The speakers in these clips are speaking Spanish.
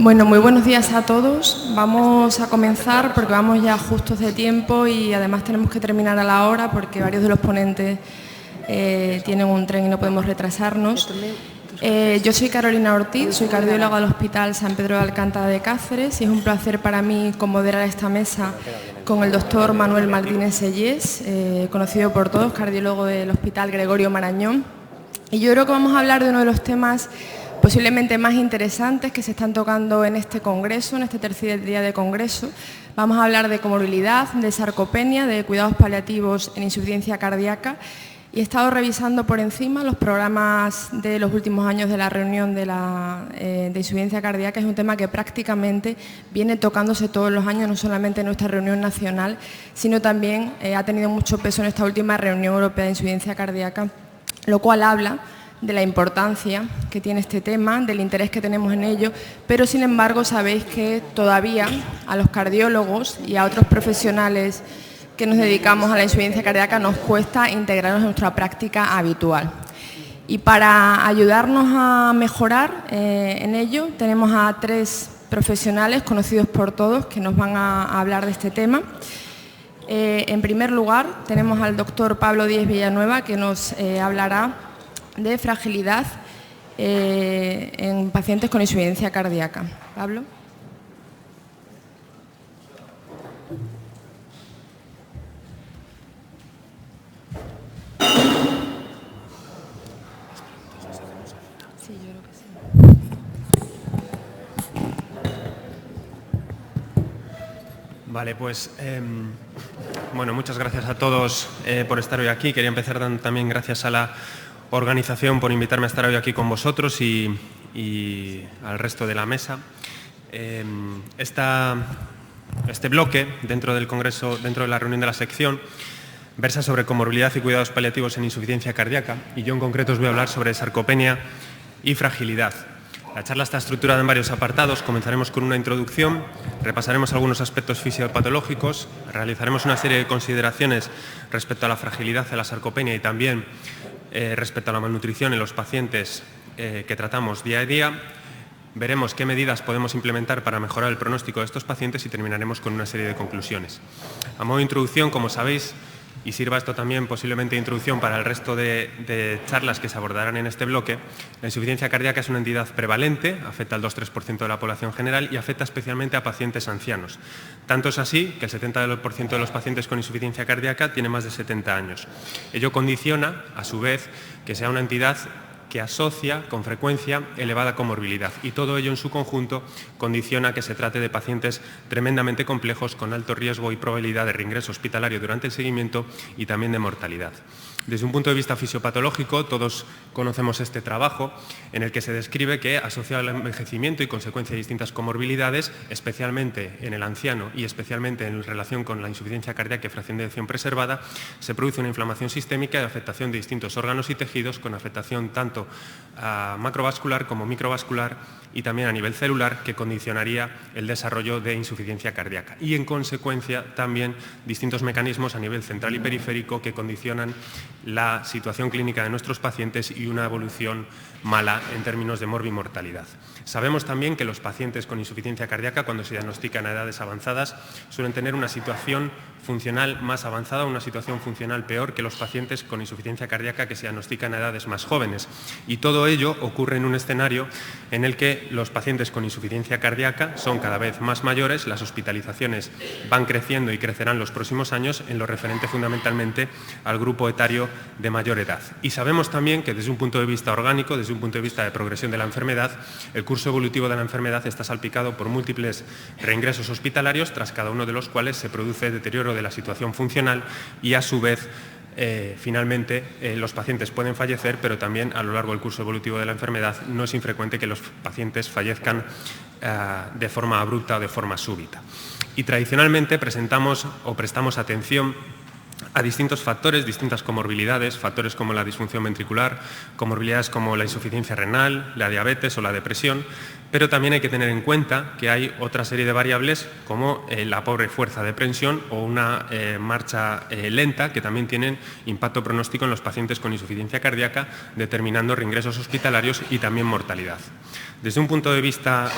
Bueno, muy buenos días a todos. Vamos a comenzar porque vamos ya justos de tiempo y además tenemos que terminar a la hora porque varios de los ponentes tienen un tren y no podemos retrasarnos. Yo soy Carolina Ortiz, soy cardióloga del Hospital San Pedro de Alcántara de Cáceres y es un placer para mí moderar esta mesa con el doctor Manuel Martínez Sellés, conocido por todos, cardiólogo del Hospital Gregorio Marañón. Y yo creo que vamos a hablar de uno de los temas posiblemente más interesantes que se están tocando en este congreso, en este tercer día de congreso. Vamos a hablar de comorbilidad, de sarcopenia, de cuidados paliativos en insuficiencia cardíaca y he estado revisando por encima los programas de los últimos años de la reunión de insuficiencia cardíaca. Es un tema que prácticamente viene tocándose todos los años, no solamente en nuestra reunión nacional, sino también ha tenido mucho peso en esta última reunión europea de insuficiencia cardíaca, lo cual habla de la importancia que tiene este tema, del interés que tenemos en ello, pero sin embargo sabéis que todavía a los cardiólogos y a otros profesionales que nos dedicamos a la insuficiencia cardíaca nos cuesta integrarnos en nuestra práctica habitual. Y para ayudarnos a mejorar en ello tenemos a tres profesionales conocidos por todos que nos van a hablar de este tema. En primer lugar tenemos al doctor Pablo Díez Villanueva que nos hablará de fragilidad en pacientes con insuficiencia cardíaca. Pablo. Sí, yo creo que sí. Vale, pues bueno, muchas gracias a todos por estar hoy aquí. Quería empezar dando también gracias a la organización por invitarme a estar hoy aquí con vosotros y al resto de la mesa. Este bloque dentro del Congreso, dentro de la reunión de la sección, versa sobre comorbilidad y cuidados paliativos en insuficiencia cardíaca y yo en concreto os voy a hablar sobre sarcopenia y fragilidad. La charla está estructurada en varios apartados. Comenzaremos con una introducción, repasaremos algunos aspectos fisiopatológicos, realizaremos una serie de consideraciones respecto a la fragilidad de la sarcopenia y también respecto a la malnutrición en los pacientes que tratamos día a día. Veremos qué medidas podemos implementar para mejorar el pronóstico de estos pacientes y terminaremos con una serie de conclusiones. A modo de introducción, como sabéis, y sirva esto también posiblemente de introducción para el resto de charlas que se abordarán en este bloque, la insuficiencia cardíaca es una entidad prevalente, afecta al 2-3% de la población general y afecta especialmente a pacientes ancianos. Tanto es así que el 70% de los pacientes con insuficiencia cardíaca tiene más de 70 años. Ello condiciona, a su vez, que sea una entidad que asocia con frecuencia elevada comorbilidad y todo ello en su conjunto condiciona que se trate de pacientes tremendamente complejos con alto riesgo y probabilidad de reingreso hospitalario durante el seguimiento y también de mortalidad. Desde un punto de vista fisiopatológico, todos conocemos este trabajo en el que se describe que, asociado al envejecimiento y consecuencia de distintas comorbilidades, especialmente en el anciano y especialmente en relación con la insuficiencia cardíaca y fracción de eyección preservada, se produce una inflamación sistémica y afectación de distintos órganos y tejidos con afectación tanto macrovascular como microvascular y también a nivel celular que condicionaría el desarrollo de insuficiencia cardíaca y en consecuencia también distintos mecanismos a nivel central y periférico que condicionan la situación clínica de nuestros pacientes y una evolución mala en términos de morbimortalidad. Sabemos también que los pacientes con insuficiencia cardíaca, cuando se diagnostican a edades avanzadas, suelen tener una situación funcional más avanzada, una situación funcional peor que los pacientes con insuficiencia cardíaca que se diagnostican a edades más jóvenes. Y todo ello ocurre en un escenario en el que los pacientes con insuficiencia cardíaca son cada vez más mayores, las hospitalizaciones van creciendo y crecerán los próximos años en lo referente fundamentalmente al grupo etario de mayor edad. Y sabemos también que desde un punto de vista orgánico, desde un punto de vista de progresión de la enfermedad, el curso evolutivo de la enfermedad está salpicado por múltiples reingresos hospitalarios, tras cada uno de los cuales se produce deterioro de la situación funcional y a su vez finalmente los pacientes pueden fallecer, pero también a lo largo del curso evolutivo de la enfermedad no es infrecuente que los pacientes fallezcan de forma abrupta o de forma súbita. Y tradicionalmente presentamos o prestamos atención a distintos factores, distintas comorbilidades, factores como la disfunción ventricular, comorbilidades como la insuficiencia renal, la diabetes o la depresión, pero también hay que tener en cuenta que hay otra serie de variables como la pobre fuerza de prensión o una marcha lenta, que también tienen impacto pronóstico en los pacientes con insuficiencia cardíaca, determinando reingresos hospitalarios y también mortalidad. Desde un punto de vista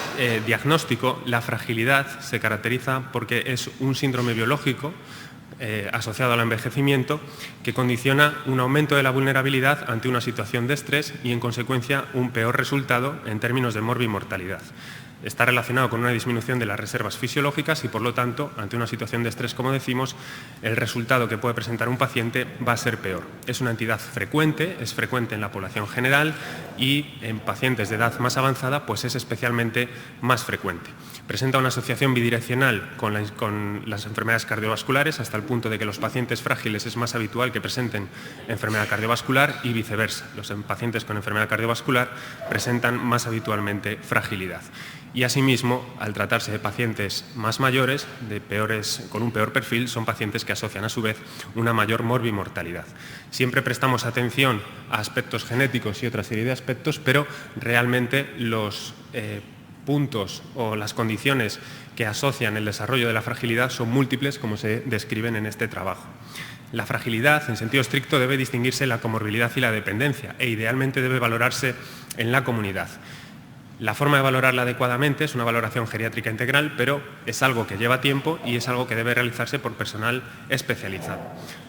diagnóstico, la fragilidad se caracteriza porque es un síndrome biológico asociado al envejecimiento que condiciona un aumento de la vulnerabilidad ante una situación de estrés y, en consecuencia, un peor resultado en términos de morbimortalidad. Está relacionado con una disminución de las reservas fisiológicas y, por lo tanto, ante una situación de estrés, como decimos, el resultado que puede presentar un paciente va a ser peor. Es una entidad frecuente, es frecuente en la población general y en pacientes de edad más avanzada pues es especialmente más frecuente. Presenta una asociación bidireccional con las enfermedades cardiovasculares, hasta el punto de que los pacientes frágiles es más habitual que presenten enfermedad cardiovascular y viceversa. Los pacientes con enfermedad cardiovascular presentan más habitualmente fragilidad. Y asimismo, al tratarse de pacientes más mayores, con un peor perfil, son pacientes que asocian a su vez una mayor morbimortalidad. Siempre prestamos atención a aspectos genéticos y otra serie de aspectos, pero realmente los puntos o las condiciones que asocian el desarrollo de la fragilidad son múltiples, como se describen en este trabajo. La fragilidad, en sentido estricto, debe distinguirse la comorbilidad y la dependencia e idealmente debe valorarse en la comunidad. La forma de valorarla adecuadamente es una valoración geriátrica integral, pero es algo que lleva tiempo y es algo que debe realizarse por personal especializado.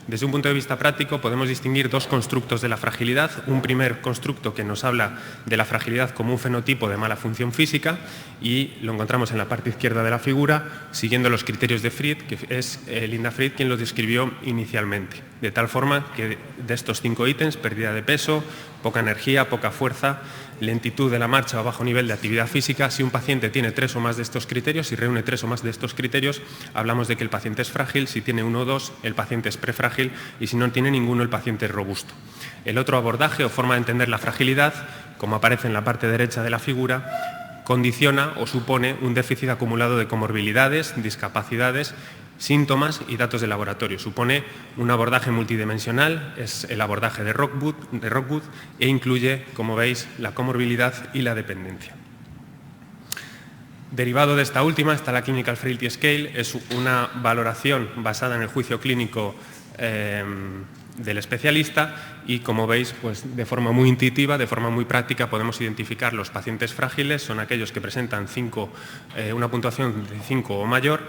Desde un punto de vista práctico podemos distinguir dos constructos de la fragilidad. Un primer constructo que nos habla de la fragilidad como un fenotipo de mala función física y lo encontramos en la parte izquierda de la figura, siguiendo los criterios de Fried, que es Linda Fried quien los describió inicialmente. De tal forma que de estos 5 ítems, pérdida de peso, poca energía, poca fuerza, lentitud de la marcha o bajo nivel de actividad física, si un paciente tiene 3 o más de estos criterios, si reúne 3 o más de estos criterios, hablamos de que el paciente es frágil. Si tiene 1 o 2, el paciente es prefrágil y si no tiene ninguno, el paciente es robusto. El otro abordaje o forma de entender la fragilidad, como aparece en la parte derecha de la figura, condiciona o supone un déficit acumulado de comorbilidades, discapacidades, síntomas y datos de laboratorio. Supone un abordaje multidimensional, es el abordaje de Rockwood e incluye, como veis, la comorbilidad y la dependencia. Derivado de esta última está la Clinical Frailty Scale, es una valoración basada en el juicio clínico del especialista y, como veis, pues de forma muy intuitiva, de forma muy práctica, podemos identificar los pacientes frágiles. Son aquellos que presentan una puntuación de 5 o mayor.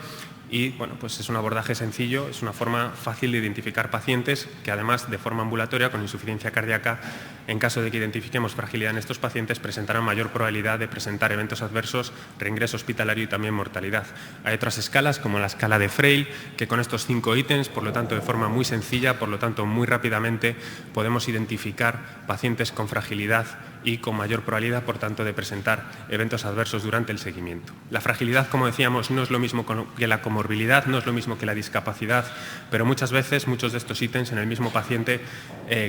Y bueno, pues es un abordaje sencillo, es una forma fácil de identificar pacientes que, además, de forma ambulatoria con insuficiencia cardíaca, en caso de que identifiquemos fragilidad en estos pacientes, presentarán mayor probabilidad de presentar eventos adversos, reingreso hospitalario y también mortalidad. Hay otras escalas, como la escala de Frail, que con estos 5 ítems, por lo tanto de forma muy sencilla, por lo tanto muy rápidamente, podemos identificar pacientes con fragilidad y con mayor probabilidad, por tanto, de presentar eventos adversos durante el seguimiento. La fragilidad, como decíamos, no es lo mismo que la comorbilidad, no es lo mismo que la discapacidad, pero muchas veces muchos de estos ítems en el mismo paciente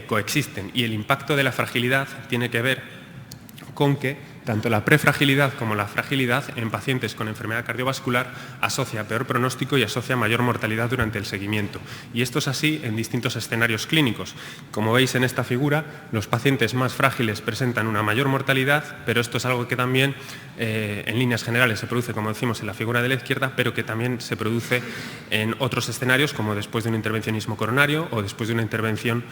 coexisten, y el impacto de la fragilidad tiene que ver con que tanto la prefragilidad como la fragilidad en pacientes con enfermedad cardiovascular asocia peor pronóstico y asocia mayor mortalidad durante el seguimiento. Y esto es así en distintos escenarios clínicos. Como veis en esta figura, los pacientes más frágiles presentan una mayor mortalidad, pero esto es algo que también en líneas generales se produce, como decimos, en la figura de la izquierda, pero que también se produce en otros escenarios, como después de un intervencionismo coronario o después de una intervención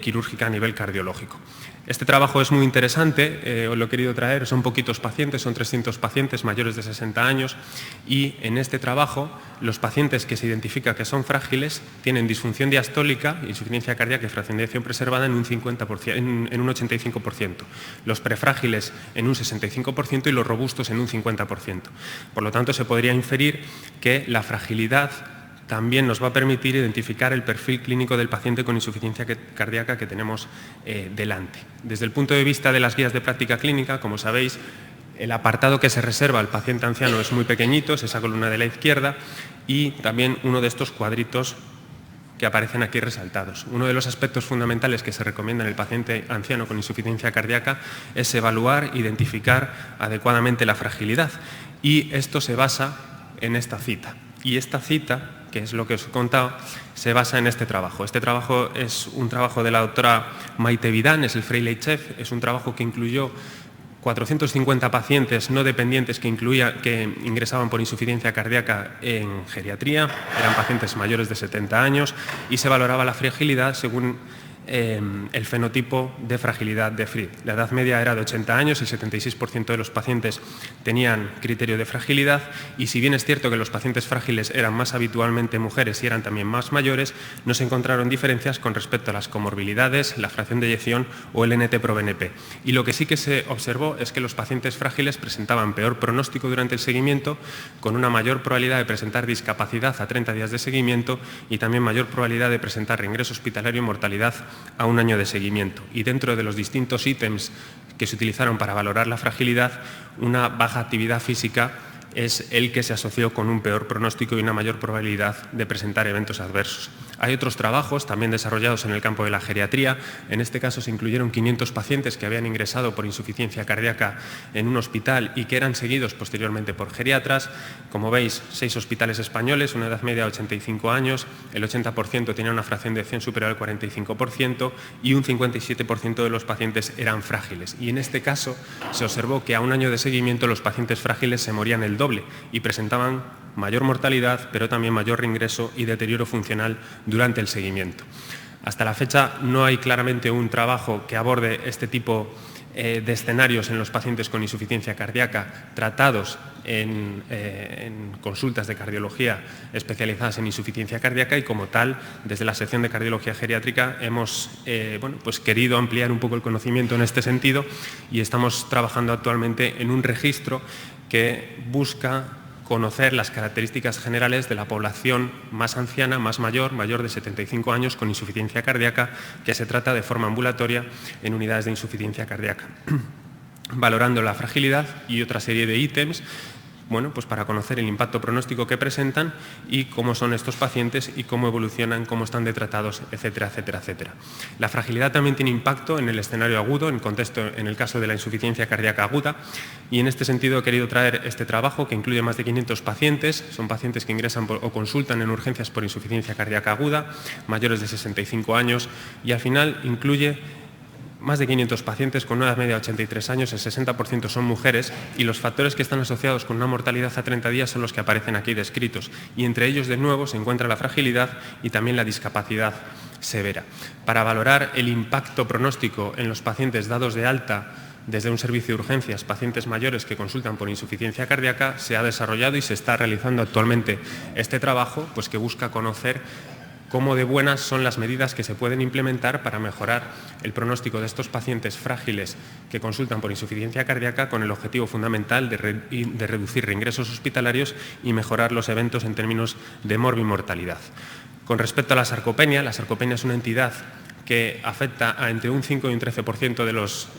quirúrgica a nivel cardiológico. Este trabajo es muy interesante, os lo he querido traer, son poquitos pacientes, son 300 pacientes mayores de 60 años y en este trabajo los pacientes que se identifica que son frágiles tienen disfunción diastólica, insuficiencia cardíaca y fracción de eyección preservada en un 85%, los prefrágiles en un 65% y los robustos en un 50%. Por lo tanto, se podría inferir que la fragilidad también nos va a permitir identificar el perfil clínico del paciente con insuficiencia cardíaca que tenemos delante. Desde el punto de vista de las guías de práctica clínica, como sabéis, el apartado que se reserva al paciente anciano es muy pequeñito, es esa columna de la izquierda, y también uno de estos cuadritos que aparecen aquí resaltados. Uno de los aspectos fundamentales que se recomienda en el paciente anciano con insuficiencia cardíaca es evaluar, identificar adecuadamente la fragilidad, y esto se basa en esta cita. Y esta cita que es lo que os he contado, se basa en este trabajo. Este trabajo es un trabajo de la doctora Maite Vidán, es el Freile-Chef, es un trabajo que incluyó 450 pacientes no dependientes que ingresaban por insuficiencia cardíaca en geriatría, eran pacientes mayores de 70 años y se valoraba la fragilidad según el fenotipo de fragilidad de Fried. La edad media era de 80 años, el 76% de los pacientes tenían criterio de fragilidad y si bien es cierto que los pacientes frágiles eran más habitualmente mujeres y eran también más mayores, no se encontraron diferencias con respecto a las comorbilidades, la fracción de eyección o el NT-proBNP. Y lo que sí que se observó es que los pacientes frágiles presentaban peor pronóstico durante el seguimiento, con una mayor probabilidad de presentar discapacidad a 30 días de seguimiento y también mayor probabilidad de presentar reingreso hospitalario y mortalidad a un año de seguimiento. Y dentro de los distintos ítems que se utilizaron para valorar la fragilidad, una baja actividad física es el que se asoció con un peor pronóstico y una mayor probabilidad de presentar eventos adversos. Hay otros trabajos también desarrollados en el campo de la geriatría. En este caso se incluyeron 500 pacientes que habían ingresado por insuficiencia cardíaca en un hospital y que eran seguidos posteriormente por geriatras. Como veis, 6 hospitales españoles, una edad media de 85 años, el 80% tenía una fracción de eyección superior al 45% y un 57% de los pacientes eran frágiles. Y en este caso se observó que a un año de seguimiento los pacientes frágiles se morían el doble y presentaban mayor mortalidad, pero también mayor reingreso y deterioro funcional durante el seguimiento. Hasta la fecha no hay claramente un trabajo que aborde este tipo de escenarios en los pacientes con insuficiencia cardíaca tratados en consultas de cardiología especializadas en insuficiencia cardíaca y como tal, desde la sección de cardiología geriátrica hemos querido ampliar un poco el conocimiento en este sentido y estamos trabajando actualmente en un registro que busca conocer las características generales de la población más anciana, más mayor de 75 años con insuficiencia cardíaca, que se trata de forma ambulatoria en unidades de insuficiencia cardíaca, valorando la fragilidad y otra serie de ítems para conocer el impacto pronóstico que presentan y cómo son estos pacientes y cómo evolucionan, cómo están de tratados, etcétera, etcétera, etcétera. La fragilidad también tiene impacto en el escenario agudo, en el caso de la insuficiencia cardíaca aguda, y en este sentido he querido traer este trabajo que incluye más de 500 pacientes, son pacientes que ingresan o consultan en urgencias por insuficiencia cardíaca aguda, mayores de 65 años, y al final incluye más de 500 pacientes con una edad media de 83 años, el 60% son mujeres y los factores que están asociados con una mortalidad a 30 días son los que aparecen aquí descritos y entre ellos de nuevo se encuentra la fragilidad y también la discapacidad severa. Para valorar el impacto pronóstico en los pacientes dados de alta desde un servicio de urgencias, pacientes mayores que consultan por insuficiencia cardíaca, se ha desarrollado y se está realizando actualmente este trabajo que busca conocer cómo de buenas son las medidas que se pueden implementar para mejorar el pronóstico de estos pacientes frágiles que consultan por insuficiencia cardíaca con el objetivo fundamental de reducir reingresos hospitalarios y mejorar los eventos en términos de morbimortalidad. Con respecto a la sarcopenia es una entidad que afecta a entre un 5 y un 13%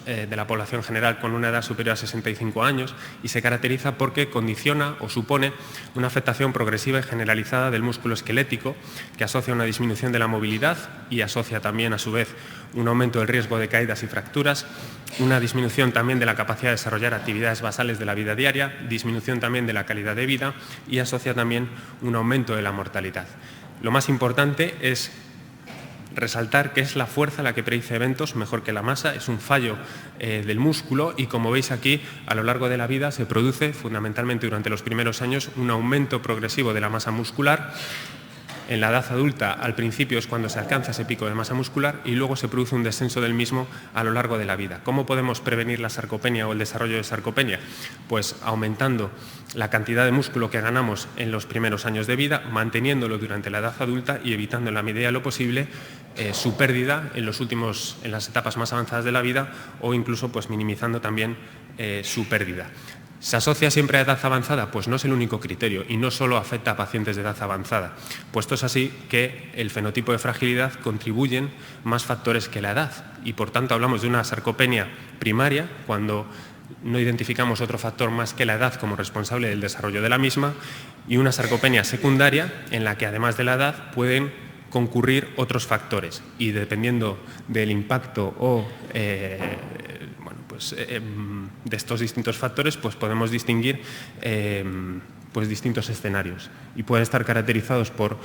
de la población general con una edad superior a 65 años y se caracteriza porque condiciona o supone una afectación progresiva y generalizada del músculo esquelético que asocia una disminución de la movilidad y asocia también a su vez un aumento del riesgo de caídas y fracturas, una disminución también de la capacidad de desarrollar actividades basales de la vida diaria, disminución también de la calidad de vida y asocia también un aumento de la mortalidad. Lo más importante es resaltar que es la fuerza la que predice eventos mejor que la masa, es un fallo del músculo y como veis aquí a lo largo de la vida se produce fundamentalmente durante los primeros años un aumento progresivo de la masa muscular. En la edad adulta al principio es cuando se alcanza ese pico de masa muscular y luego se produce un descenso del mismo a lo largo de la vida. ¿Cómo podemos prevenir la sarcopenia o el desarrollo de sarcopenia? Pues aumentando la cantidad de músculo que ganamos en los primeros años de vida, manteniéndolo durante la edad adulta y evitando en la medida de lo posible su pérdida en las etapas más avanzadas de la vida o incluso minimizando también su pérdida. ¿Se asocia siempre a edad avanzada? Pues no es el único criterio y no solo afecta a pacientes de edad avanzada, puesto es así que el fenotipo de fragilidad contribuyen más factores que la edad y por tanto hablamos de una sarcopenia primaria cuando no identificamos otro factor más que la edad como responsable del desarrollo de la misma y una sarcopenia secundaria en la que además de la edad pueden concurrir otros factores y dependiendo del impacto o de estos distintos factores podemos distinguir pues, distintos escenarios y pueden estar caracterizados por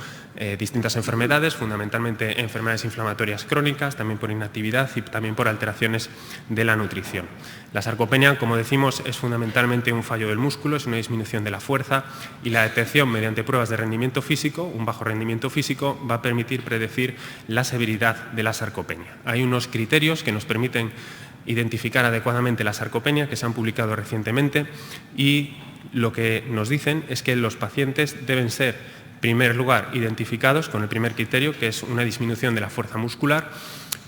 distintas enfermedades, fundamentalmente enfermedades inflamatorias crónicas, también por inactividad y también por alteraciones de la nutrición. La sarcopenia, como decimos, es fundamentalmente un fallo del músculo, es una disminución de la fuerza y la detección mediante pruebas de rendimiento físico, un bajo rendimiento físico, va a permitir predecir la severidad de la sarcopenia. Hay unos criterios que nos permiten identificar adecuadamente la sarcopenia que se han publicado recientemente y lo que nos dicen es que los pacientes deben ser, en primer lugar, identificados con el primer criterio, que es una disminución de la fuerza muscular,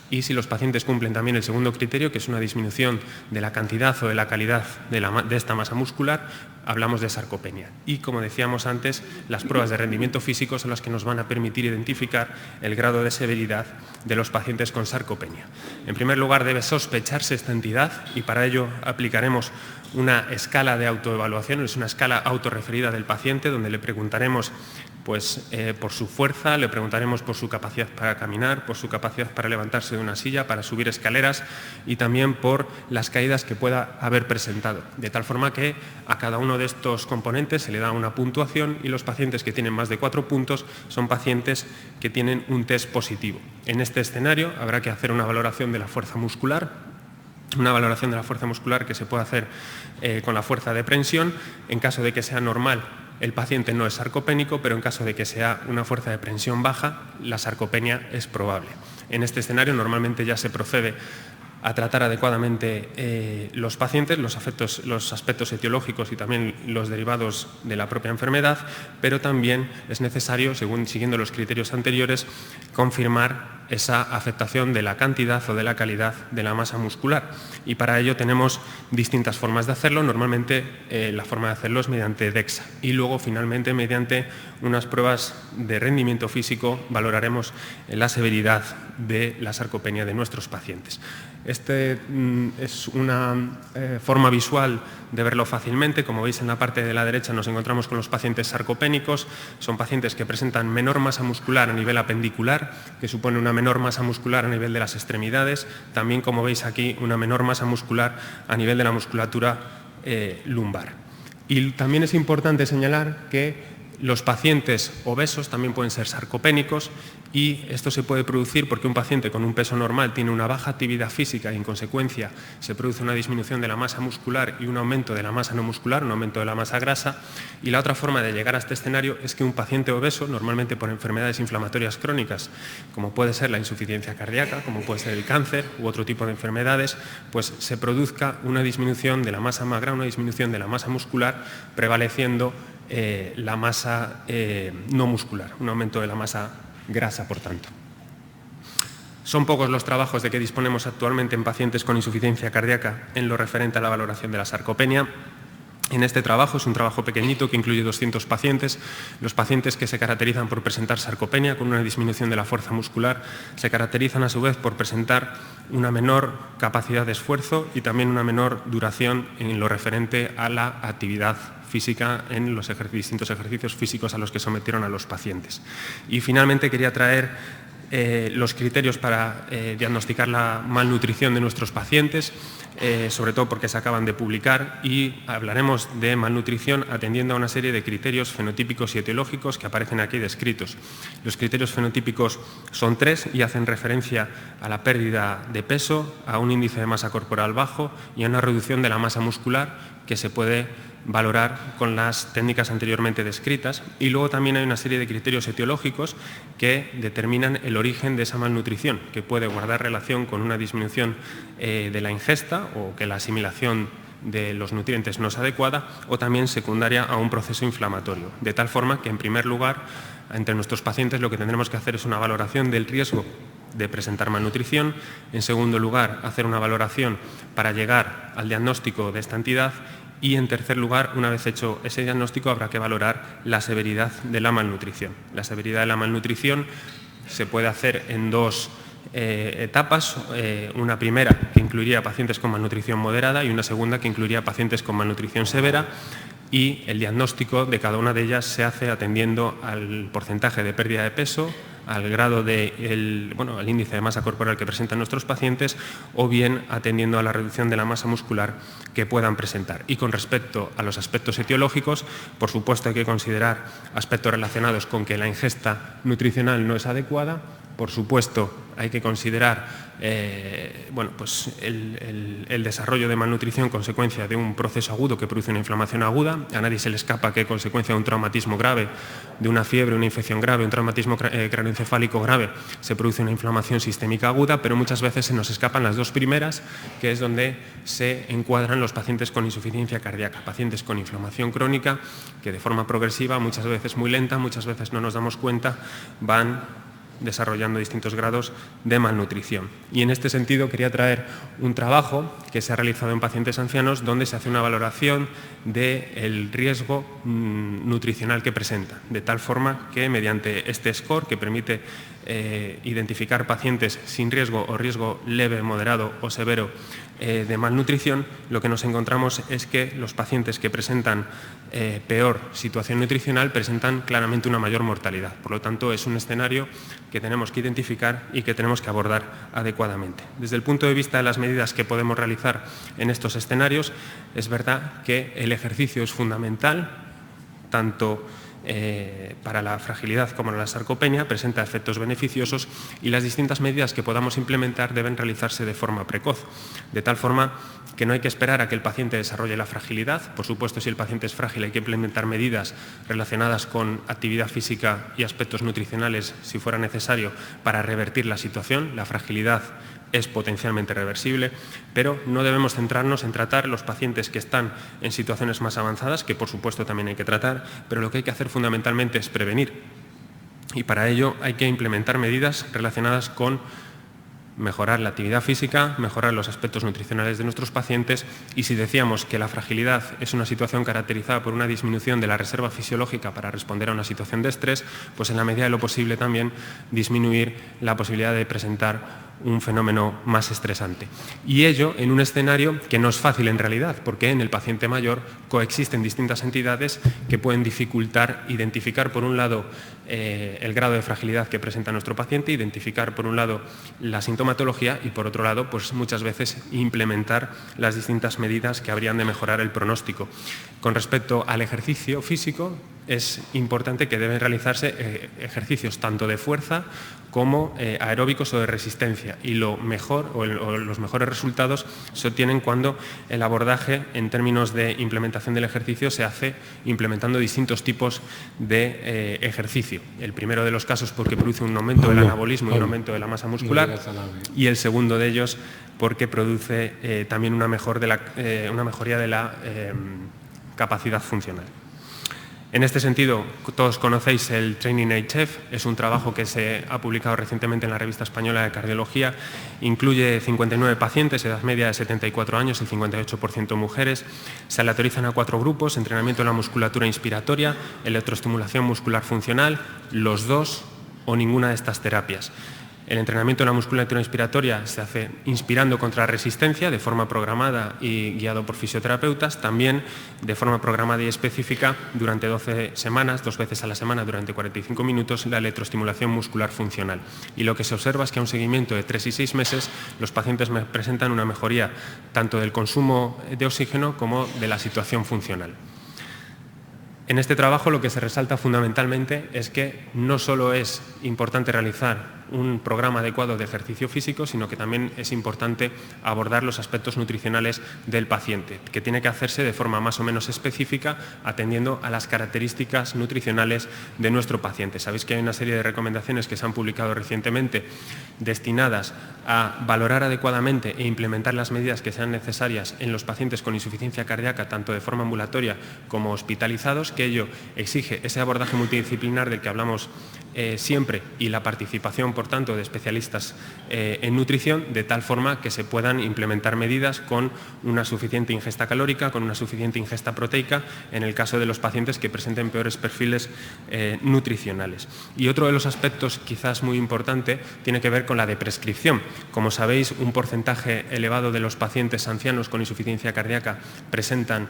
y si los pacientes cumplen también el segundo criterio, que es una disminución de la cantidad o de la calidad de esta masa muscular, hablamos de sarcopenia. Y, como decíamos antes, las pruebas de rendimiento físico son las que nos van a permitir identificar el grado de severidad de los pacientes con sarcopenia. En primer lugar, debe sospecharse esta entidad y para ello aplicaremos una escala de autoevaluación, es una escala autorreferida del paciente donde le preguntaremos por su fuerza, le preguntaremos por su capacidad para caminar, por su capacidad para levantarse de una silla, para subir escaleras y también por las caídas que pueda haber presentado. De tal forma que a cada uno de estos componentes se le da una puntuación y los pacientes que tienen más de 4 puntos son pacientes que tienen un test positivo. En este escenario habrá que hacer una valoración de la fuerza muscular, que se puede hacer con la fuerza de prensión. En caso de que sea normal, el paciente no es sarcopénico, pero en caso de que sea una fuerza de prensión baja, la sarcopenia es probable. En este escenario normalmente ya se procede a tratar adecuadamente los pacientes, los aspectos etiológicos y también los derivados de la propia enfermedad, pero también es necesario, siguiendo los criterios anteriores, confirmar esa afectación de la cantidad o de la calidad de la masa muscular. Y para ello tenemos distintas formas de hacerlo. Normalmente la forma de hacerlo es mediante DEXA y luego finalmente mediante unas pruebas de rendimiento físico valoraremos la severidad de la sarcopenia de nuestros pacientes. Este es una forma visual de verlo fácilmente. Como veis, en la parte de la derecha nos encontramos con los pacientes sarcopénicos. Son pacientes que presentan menor masa muscular a nivel apendicular, que supone una menor masa muscular a nivel de las extremidades. También, como veis aquí, una menor masa muscular a nivel de la musculatura lumbar. Y también es importante señalar que los pacientes obesos también pueden ser sarcopénicos y esto se puede producir porque un paciente con un peso normal tiene una baja actividad física y en consecuencia se produce una disminución de la masa muscular y un aumento de la masa no muscular, un aumento de la masa grasa. Y la otra forma de llegar a este escenario es que un paciente obeso, normalmente por enfermedades inflamatorias crónicas, como puede ser la insuficiencia cardíaca, como puede ser el cáncer u otro tipo de enfermedades, pues se produzca una disminución de la masa magra, una disminución de la masa muscular, prevaleciendo la masa no muscular, un aumento de la masa grasa, por tanto. Son pocos los trabajos de que disponemos actualmente en pacientes con insuficiencia cardíaca en lo referente a la valoración de la sarcopenia. En este trabajo, es un trabajo pequeñito que incluye 200 pacientes. Los pacientes que se caracterizan por presentar sarcopenia con una disminución de la fuerza muscular se caracterizan a su vez por presentar una menor capacidad de esfuerzo y también una menor duración en lo referente a la actividad física en los distintos ejercicios físicos a los que sometieron a los pacientes. Y finalmente quería traer los criterios para diagnosticar la malnutrición de nuestros pacientes, sobre todo porque se acaban de publicar, y hablaremos de malnutrición atendiendo a una serie de criterios fenotípicos y etiológicos que aparecen aquí descritos. Los criterios fenotípicos son 3 y hacen referencia a la pérdida de peso, a un índice de masa corporal bajo y a una reducción de la masa muscular que se puede valorar con las técnicas anteriormente descritas. Y luego también hay una serie de criterios etiológicos que determinan el origen de esa malnutrición, que puede guardar relación con una disminución de la ingesta o que la asimilación de los nutrientes no es adecuada, o también secundaria a un proceso inflamatorio. De tal forma que, en primer lugar, entre nuestros pacientes lo que tendremos que hacer es una valoración del riesgo de presentar malnutrición. En segundo lugar, hacer una valoración para llegar al diagnóstico de esta entidad. Y, en tercer lugar, una vez hecho ese diagnóstico, habrá que valorar la severidad de la malnutrición. La severidad de la malnutrición se puede hacer en 2 etapas. Una primera que incluiría pacientes con malnutrición moderada y una segunda que incluiría pacientes con malnutrición severa. Y el diagnóstico de cada una de ellas se hace atendiendo al porcentaje de pérdida de peso, al grado al índice de masa corporal que presentan nuestros pacientes, o bien atendiendo a la reducción de la masa muscular que puedan presentar. Y con respecto a los aspectos etiológicos, por supuesto hay que considerar aspectos relacionados con que la ingesta nutricional no es adecuada. Por supuesto, hay que considerar el desarrollo de malnutrición consecuencia de un proceso agudo que produce una inflamación aguda. A nadie se le escapa que consecuencia de un traumatismo grave, de una fiebre, una infección grave, un traumatismo craneoencefálico grave, se produce una inflamación sistémica aguda, pero muchas veces se nos escapan las dos primeras, que es donde se encuadran los pacientes con insuficiencia cardíaca, pacientes con inflamación crónica que de forma progresiva, muchas veces muy lenta, muchas veces no nos damos cuenta, van desarrollando distintos grados de malnutrición. Y en este sentido quería traer un trabajo que se ha realizado en pacientes ancianos donde se hace una valoración del riesgo nutricional que presenta, de tal forma que mediante este score que permite identificar pacientes sin riesgo o riesgo leve, moderado o severo de malnutrición, lo que nos encontramos es que los pacientes que presentan peor situación nutricional presentan claramente una mayor mortalidad. Por lo tanto, es un escenario que tenemos que identificar y que tenemos que abordar adecuadamente. Desde el punto de vista de las medidas que podemos realizar en estos escenarios, es verdad que el ejercicio es fundamental, tanto para la fragilidad como la sarcopenia, presenta efectos beneficiosos y las distintas medidas que podamos implementar deben realizarse de forma precoz, de tal forma que no hay que esperar a que el paciente desarrolle la fragilidad. Por supuesto, si el paciente es frágil hay que implementar medidas relacionadas con actividad física y aspectos nutricionales si fuera necesario para revertir la situación. La fragilidad es potencialmente reversible, pero no debemos centrarnos en tratar los pacientes que están en situaciones más avanzadas, que por supuesto también hay que tratar, pero lo que hay que hacer fundamentalmente es prevenir. Y para ello hay que implementar medidas relacionadas con mejorar la actividad física, mejorar los aspectos nutricionales de nuestros pacientes, y si decíamos que la fragilidad es una situación caracterizada por una disminución de la reserva fisiológica para responder a una situación de estrés, pues en la medida de lo posible también disminuir la posibilidad de presentar un fenómeno más estresante. Y ello en un escenario que no es fácil en realidad, porque en el paciente mayor coexisten distintas entidades que pueden dificultar identificar, por un lado, el grado de fragilidad que presenta nuestro paciente, identificar, por un lado, la sintomatología y, por otro lado, pues muchas veces implementar las distintas medidas que habrían de mejorar el pronóstico. Con respecto al ejercicio físico, es importante que deben realizarse ejercicios tanto de fuerza como aeróbicos o de resistencia, y lo mejor o los mejores resultados se obtienen cuando el abordaje en términos de implementación del ejercicio se hace implementando distintos tipos de ejercicio. El primero de los casos porque produce un aumento del anabolismo y un aumento de la masa muscular, y el segundo de ellos porque produce también una mejoría de la capacidad funcional. En este sentido, todos conocéis el Training HF, es un trabajo que se ha publicado recientemente en la Revista Española de Cardiología, incluye 59 pacientes, edad media de 74 años, el 58% mujeres, se aleatorizan a 4 grupos: entrenamiento de la musculatura inspiratoria, electroestimulación muscular funcional, los dos o ninguna de estas terapias. El entrenamiento de la musculatura inspiratoria se hace inspirando contra resistencia de forma programada y guiado por fisioterapeutas, también de forma programada y específica durante 12 semanas, 2 veces a la semana durante 45 minutos, la electroestimulación muscular funcional. Y lo que se observa es que a un seguimiento de 3 y 6 meses los pacientes presentan una mejoría tanto del consumo de oxígeno como de la situación funcional. En este trabajo lo que se resalta fundamentalmente es que no solo es importante realizar un programa adecuado de ejercicio físico, sino que también es importante abordar los aspectos nutricionales del paciente, que tiene que hacerse de forma más o menos específica, atendiendo a las características nutricionales de nuestro paciente. Sabéis que hay una serie de recomendaciones que se han publicado recientemente destinadas a valorar adecuadamente e implementar las medidas que sean necesarias en los pacientes con insuficiencia cardíaca, tanto de forma ambulatoria como hospitalizados, que ello exige ese abordaje multidisciplinar del que hablamos siempre, y la participación, por tanto, de especialistas en nutrición, de tal forma que se puedan implementar medidas con una suficiente ingesta calórica, con una suficiente ingesta proteica, en el caso de los pacientes que presenten peores perfiles nutricionales. Y otro de los aspectos quizás muy importante tiene que ver con la de prescripción. Como sabéis, un porcentaje elevado de los pacientes ancianos con insuficiencia cardíaca presentan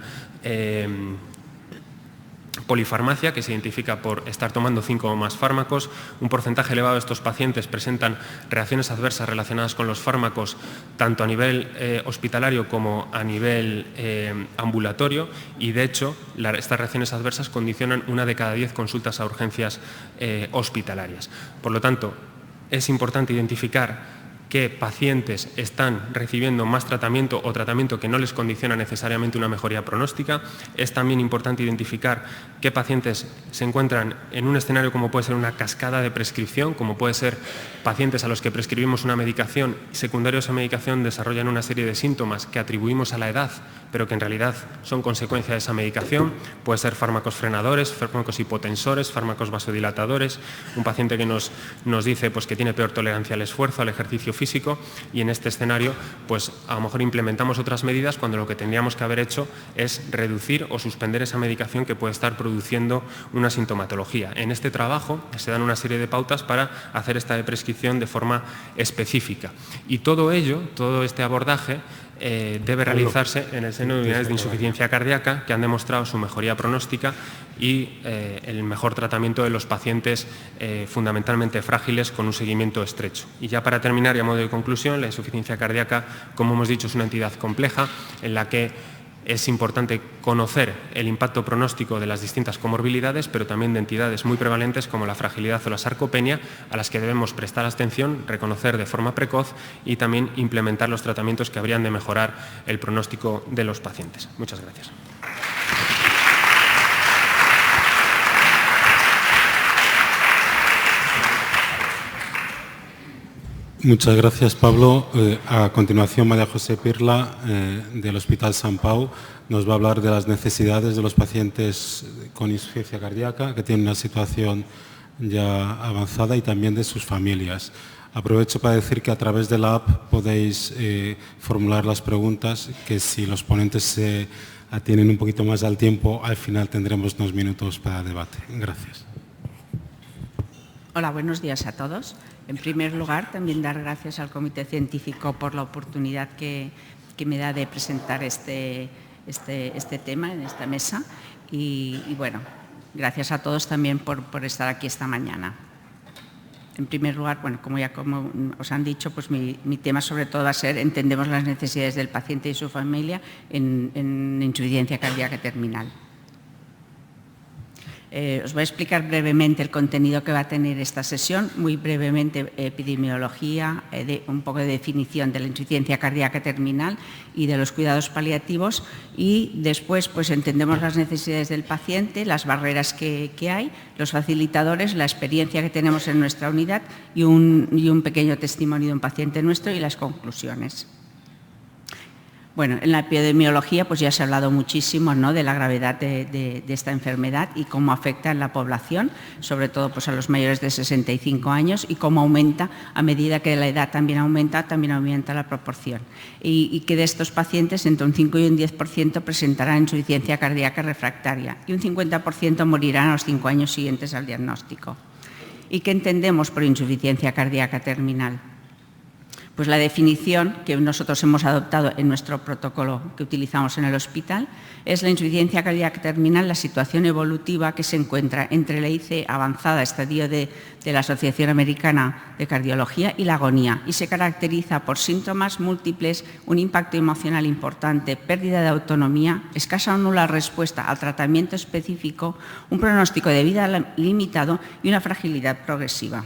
polifarmacia, que se identifica por estar tomando 5 o más fármacos. Un porcentaje elevado de estos pacientes presentan reacciones adversas relacionadas con los fármacos, tanto a nivel hospitalario como a nivel ambulatorio, y de hecho estas reacciones adversas condicionan 1 de cada 10 consultas a urgencias hospitalarias. Por lo tanto, es importante identificar qué pacientes están recibiendo más tratamiento o tratamiento que no les condiciona necesariamente una mejoría pronóstica. Es también importante identificar qué pacientes se encuentran en un escenario como puede ser una cascada de prescripción, como puede ser pacientes a los que prescribimos una medicación y secundarios a esa medicación desarrollan una serie de síntomas que atribuimos a la edad, pero que en realidad son consecuencia de esa medicación. Puede ser fármacos frenadores, fármacos hipotensores, fármacos vasodilatadores. Un paciente que nos dice pues, que tiene peor tolerancia al esfuerzo, al ejercicio físico, y en este escenario pues a lo mejor implementamos otras medidas cuando lo que tendríamos que haber hecho es reducir o suspender esa medicación que puede estar produciendo una sintomatología. En este trabajo se dan una serie de pautas para hacer esta prescripción de forma específica, y todo ello, todo este abordaje debe realizarse en el seno de unidades de insuficiencia cardíaca que han demostrado su mejoría pronóstica y el mejor tratamiento de los pacientes fundamentalmente frágiles con un seguimiento estrecho. Y ya para terminar, y a modo de conclusión, la insuficiencia cardíaca, como hemos dicho, es una entidad compleja en la que es importante conocer el impacto pronóstico de las distintas comorbilidades, pero también de entidades muy prevalentes como la fragilidad o la sarcopenia, a las que debemos prestar atención, reconocer de forma precoz y también implementar los tratamientos que habrían de mejorar el pronóstico de los pacientes. Muchas gracias. Muchas gracias, Pablo. A continuación, María José Pirla, del Hospital Sant Pau, nos va a hablar de las necesidades de los pacientes con insuficiencia cardíaca, que tienen una situación ya avanzada, y también de sus familias. Aprovecho para decir que a través de la app podéis formular las preguntas, que si los ponentes se atienen un poquito más al tiempo, al final tendremos unos minutos para debate. Gracias. Hola, buenos días a todos. En primer lugar, también dar gracias al Comité Científico por la oportunidad que me da de presentar este tema en esta mesa. Y bueno, gracias a todos también por estar aquí esta mañana. En primer lugar, bueno, como os han dicho, pues mi tema sobre todo va a ser entendemos las necesidades del paciente y su familia en insuficiencia cardíaca terminal. Os voy a explicar brevemente el contenido que va a tener esta sesión, muy brevemente epidemiología, un poco de definición de la insuficiencia cardíaca terminal y de los cuidados paliativos, y después pues entendemos las necesidades del paciente, las barreras que hay, los facilitadores, la experiencia que tenemos en nuestra unidad y un pequeño testimonio de un paciente nuestro y las conclusiones. Bueno, en la epidemiología pues ya se ha hablado muchísimo, ¿no?, de la gravedad de esta enfermedad y cómo afecta en la población, sobre todo pues a los mayores de 65 años, y cómo aumenta a medida que la edad también aumenta la proporción. Y que de estos pacientes entre un 5 y un 10% presentarán insuficiencia cardíaca refractaria y un 50% morirán a los 5 años siguientes al diagnóstico. ¿Y qué entendemos por insuficiencia cardíaca terminal? Pues la definición que nosotros hemos adoptado en nuestro protocolo que utilizamos en el hospital es la insuficiencia cardíaca terminal, la situación evolutiva que se encuentra entre la IC avanzada, estadio de la Asociación Americana de Cardiología, y la agonía, y se caracteriza por síntomas múltiples, un impacto emocional importante, pérdida de autonomía, escasa o nula respuesta al tratamiento específico, un pronóstico de vida limitado y una fragilidad progresiva.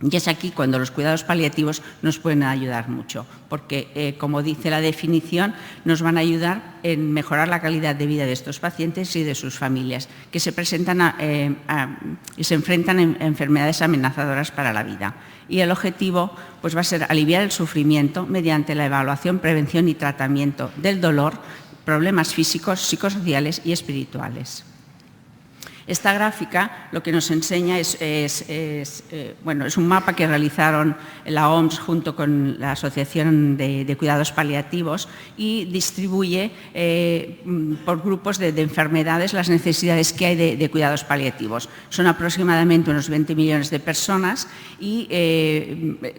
Y es aquí cuando los cuidados paliativos nos pueden ayudar mucho, porque, como dice la definición, nos van a ayudar en mejorar la calidad de vida de estos pacientes y de sus familias, que se presentan y se enfrentan a enfermedades amenazadoras para la vida. Y el objetivo pues, va a ser aliviar el sufrimiento mediante la evaluación, prevención y tratamiento del dolor, problemas físicos, psicosociales y espirituales. Esta gráfica lo que nos enseña es un mapa que realizaron la OMS junto con la Asociación de Cuidados Paliativos y distribuye por grupos de enfermedades las necesidades que hay de cuidados paliativos. Son aproximadamente unos 20 millones de personas y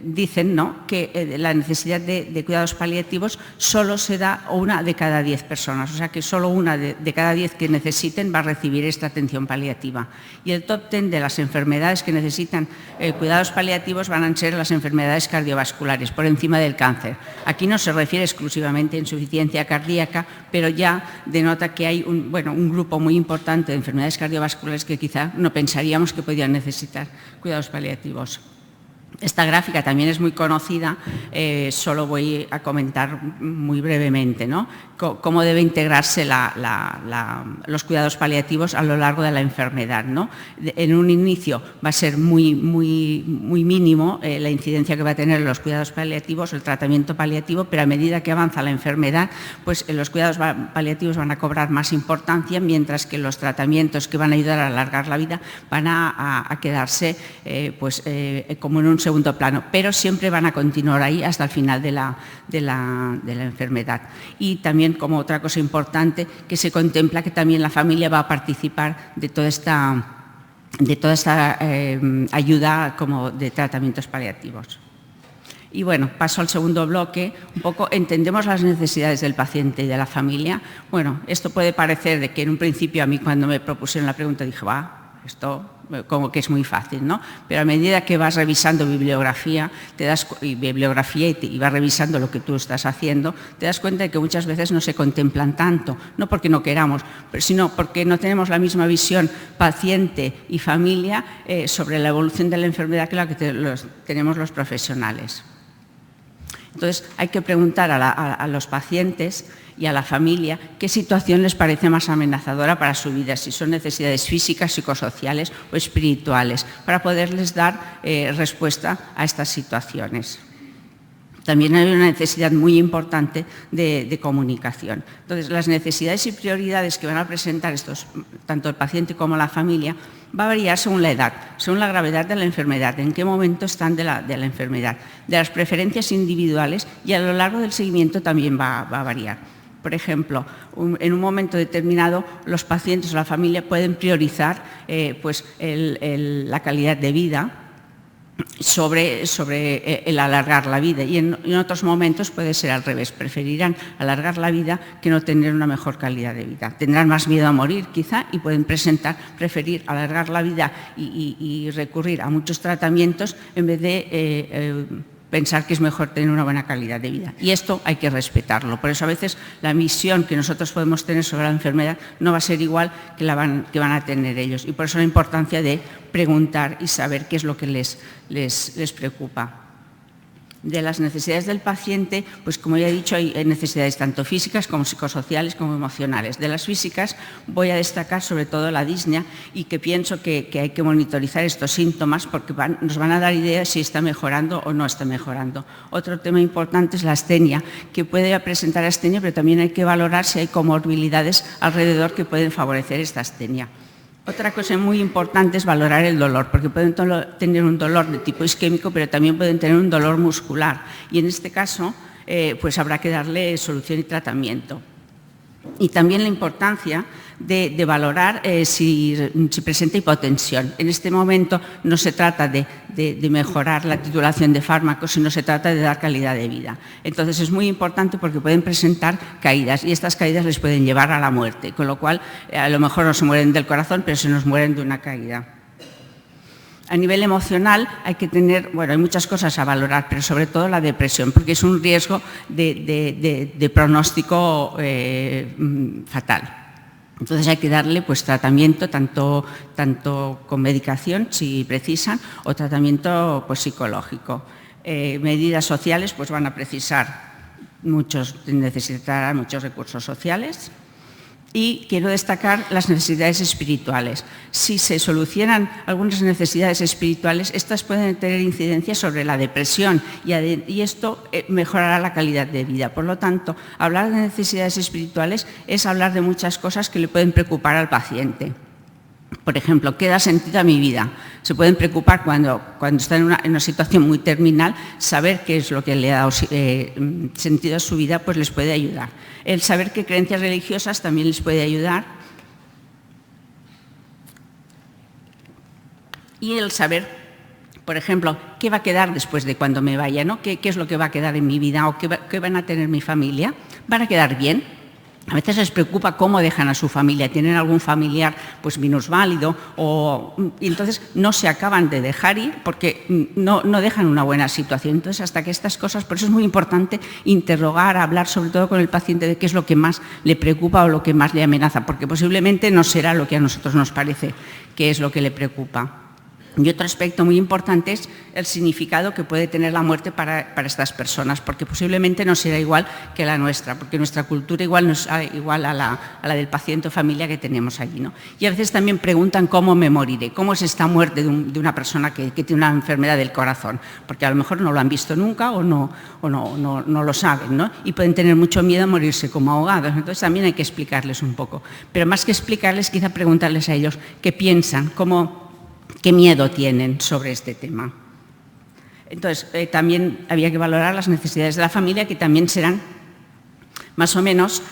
dicen, ¿no?, que la necesidad de cuidados paliativos solo se da una de cada 10 personas, o sea que solo una de cada 10 que necesiten va a recibir esta atención paliativa. Y el top 10 de las enfermedades que necesitan cuidados paliativos van a ser las enfermedades cardiovasculares, por encima del cáncer. Aquí no se refiere exclusivamente a insuficiencia cardíaca, pero ya denota que hay un grupo muy importante de enfermedades cardiovasculares que quizá no pensaríamos que podían necesitar cuidados paliativos. Esta gráfica también es muy conocida, solo voy a comentar muy brevemente, ¿no?, cómo debe integrarse los cuidados paliativos a lo largo de la enfermedad, ¿no? En un inicio va a ser muy mínimo la incidencia que va a tener los cuidados paliativos, el tratamiento paliativo, pero a medida que avanza la enfermedad, pues los cuidados paliativos van a cobrar más importancia, mientras que los tratamientos que van a ayudar a alargar la vida van a quedarse como en un segundo plano, pero siempre van a continuar ahí hasta el final de la enfermedad. Y también, como otra cosa importante, que se contempla que también la familia va a participar de toda esta ayuda como de tratamientos paliativos. Y bueno, paso al segundo bloque. Un poco entendemos las necesidades del paciente y de la familia. Bueno, esto puede parecer de que en un principio a mí cuando me propusieron la pregunta dije, esto como que es muy fácil, ¿no? Pero a medida que vas revisando bibliografía y vas revisando lo que tú estás haciendo, te das cuenta de que muchas veces no se contemplan tanto, no porque no queramos, sino porque no tenemos la misma visión paciente y familia sobre la evolución de la enfermedad que la que tenemos los profesionales. Entonces, hay que preguntar a los pacientes y a la familia qué situación les parece más amenazadora para su vida, si son necesidades físicas, psicosociales o espirituales, para poderles dar respuesta a estas situaciones. También hay una necesidad muy importante de comunicación. Entonces, las necesidades y prioridades que van a presentar tanto el paciente como la familia va a variar según la edad, según la gravedad de la enfermedad, en qué momento están de la enfermedad, de las preferencias individuales, y a lo largo del seguimiento también va a variar. Por ejemplo, en un momento determinado los pacientes o la familia pueden priorizar la calidad de vida sobre el alargar la vida, y en otros momentos puede ser al revés, preferirán alargar la vida que no tener una mejor calidad de vida. Tendrán más miedo a morir quizá y pueden preferir alargar la vida y recurrir a muchos tratamientos en vez de pensar que es mejor tener una buena calidad de vida. Y esto hay que respetarlo. Por eso a veces la visión que nosotros podemos tener sobre la enfermedad no va a ser igual que van a tener ellos. Y por eso la importancia de preguntar y saber qué es lo que les preocupa. De las necesidades del paciente, pues como ya he dicho, hay necesidades tanto físicas como psicosociales como emocionales. De las físicas voy a destacar sobre todo la disnea, y que pienso que hay que monitorizar estos síntomas porque nos van a dar idea si está mejorando o no está mejorando. Otro tema importante es la astenia, que puede presentar astenia, pero también hay que valorar si hay comorbilidades alrededor que pueden favorecer esta astenia. Otra cosa muy importante es valorar el dolor, porque pueden tener un dolor de tipo isquémico, pero también pueden tener un dolor muscular, y en este caso pues habrá que darle solución y tratamiento. Y también la importancia de valorar si presenta hipotensión. En este momento no se trata de mejorar la titulación de fármacos, sino se trata de dar calidad de vida. Entonces es muy importante porque pueden presentar caídas, y estas caídas les pueden llevar a la muerte, con lo cual a lo mejor no se mueren del corazón, pero se nos mueren de una caída. A nivel emocional hay que tener, hay muchas cosas a valorar, pero sobre todo la depresión, porque es un riesgo de pronóstico fatal. Entonces hay que darle tratamiento tanto con medicación, si precisan, o tratamiento psicológico. Medidas sociales van a necesitarán muchos recursos sociales. Y quiero destacar las necesidades espirituales. Si se solucionan algunas necesidades espirituales, estas pueden tener incidencia sobre la depresión, y esto mejorará la calidad de vida. Por lo tanto, hablar de necesidades espirituales es hablar de muchas cosas que le pueden preocupar al paciente. Por ejemplo, ¿qué da sentido a mi vida? Se pueden preocupar cuando están en una situación muy terminal, saber qué es lo que le ha dado sentido a su vida, pues les puede ayudar. El saber qué creencias religiosas también les puede ayudar. Y el saber, por ejemplo, qué va a quedar después de cuando me vaya, ¿no? ¿Qué es lo que va a quedar en mi vida o qué van a tener mi familia? ¿Van a quedar bien? A veces les preocupa cómo dejan a su familia, tienen algún familiar pues minusválido y entonces no se acaban de dejar ir porque no dejan una buena situación. Entonces, hasta que estas cosas, por eso es muy importante interrogar, hablar sobre todo con el paciente de qué es lo que más le preocupa o lo que más le amenaza, porque posiblemente no será lo que a nosotros nos parece que es lo que le preocupa. Y otro aspecto muy importante es el significado que puede tener la muerte para estas personas, porque posiblemente no será igual que la nuestra, porque nuestra cultura igual no es igual a la del paciente o familia que tenemos allí, ¿no? Y a veces también preguntan cómo me moriré, cómo es esta muerte de una persona que tiene una enfermedad del corazón, porque a lo mejor no lo han visto nunca o no lo saben, ¿no? Y pueden tener mucho miedo a morirse como ahogados. Entonces también hay que explicarles un poco. Pero más que explicarles, quizá preguntarles a ellos qué piensan, qué miedo tienen sobre este tema. Entonces, también había que valorar las necesidades de la familia, que también serán, más o menos,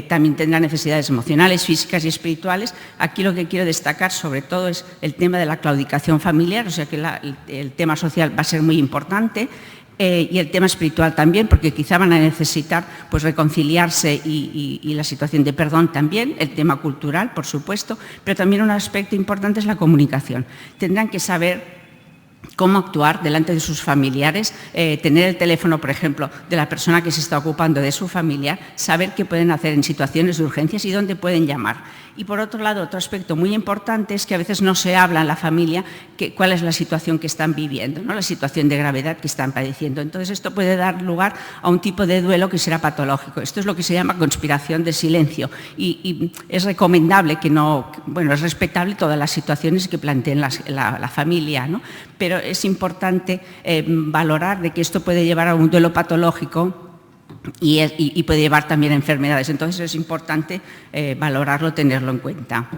también tendrán necesidades emocionales, físicas y espirituales. Aquí lo que quiero destacar, sobre todo, es el tema de la claudicación familiar, o sea que el tema social va a ser muy importante. Y el tema espiritual también, porque quizá van a necesitar pues, reconciliarse y la situación de perdón también, el tema cultural, por supuesto, pero también un aspecto importante es la comunicación. Tendrán que saber cómo actuar delante de sus familiares, tener el teléfono, por ejemplo, de la persona que se está ocupando de su familiar, saber qué pueden hacer en situaciones de urgencias y dónde pueden llamar. Y por otro lado, otro aspecto muy importante es que a veces no se habla en la familia cuál es la situación que están viviendo, ¿no? La situación de gravedad que están padeciendo. Entonces, esto puede dar lugar a un tipo de duelo que será patológico. Esto es lo que se llama conspiración de silencio y es recomendable que no, bueno, es respetable todas las situaciones que planteen la familia, ¿no? Pero es importante valorar de que esto puede llevar a un duelo patológico y puede llevar también a enfermedades. Entonces es importante valorarlo, tenerlo en cuenta.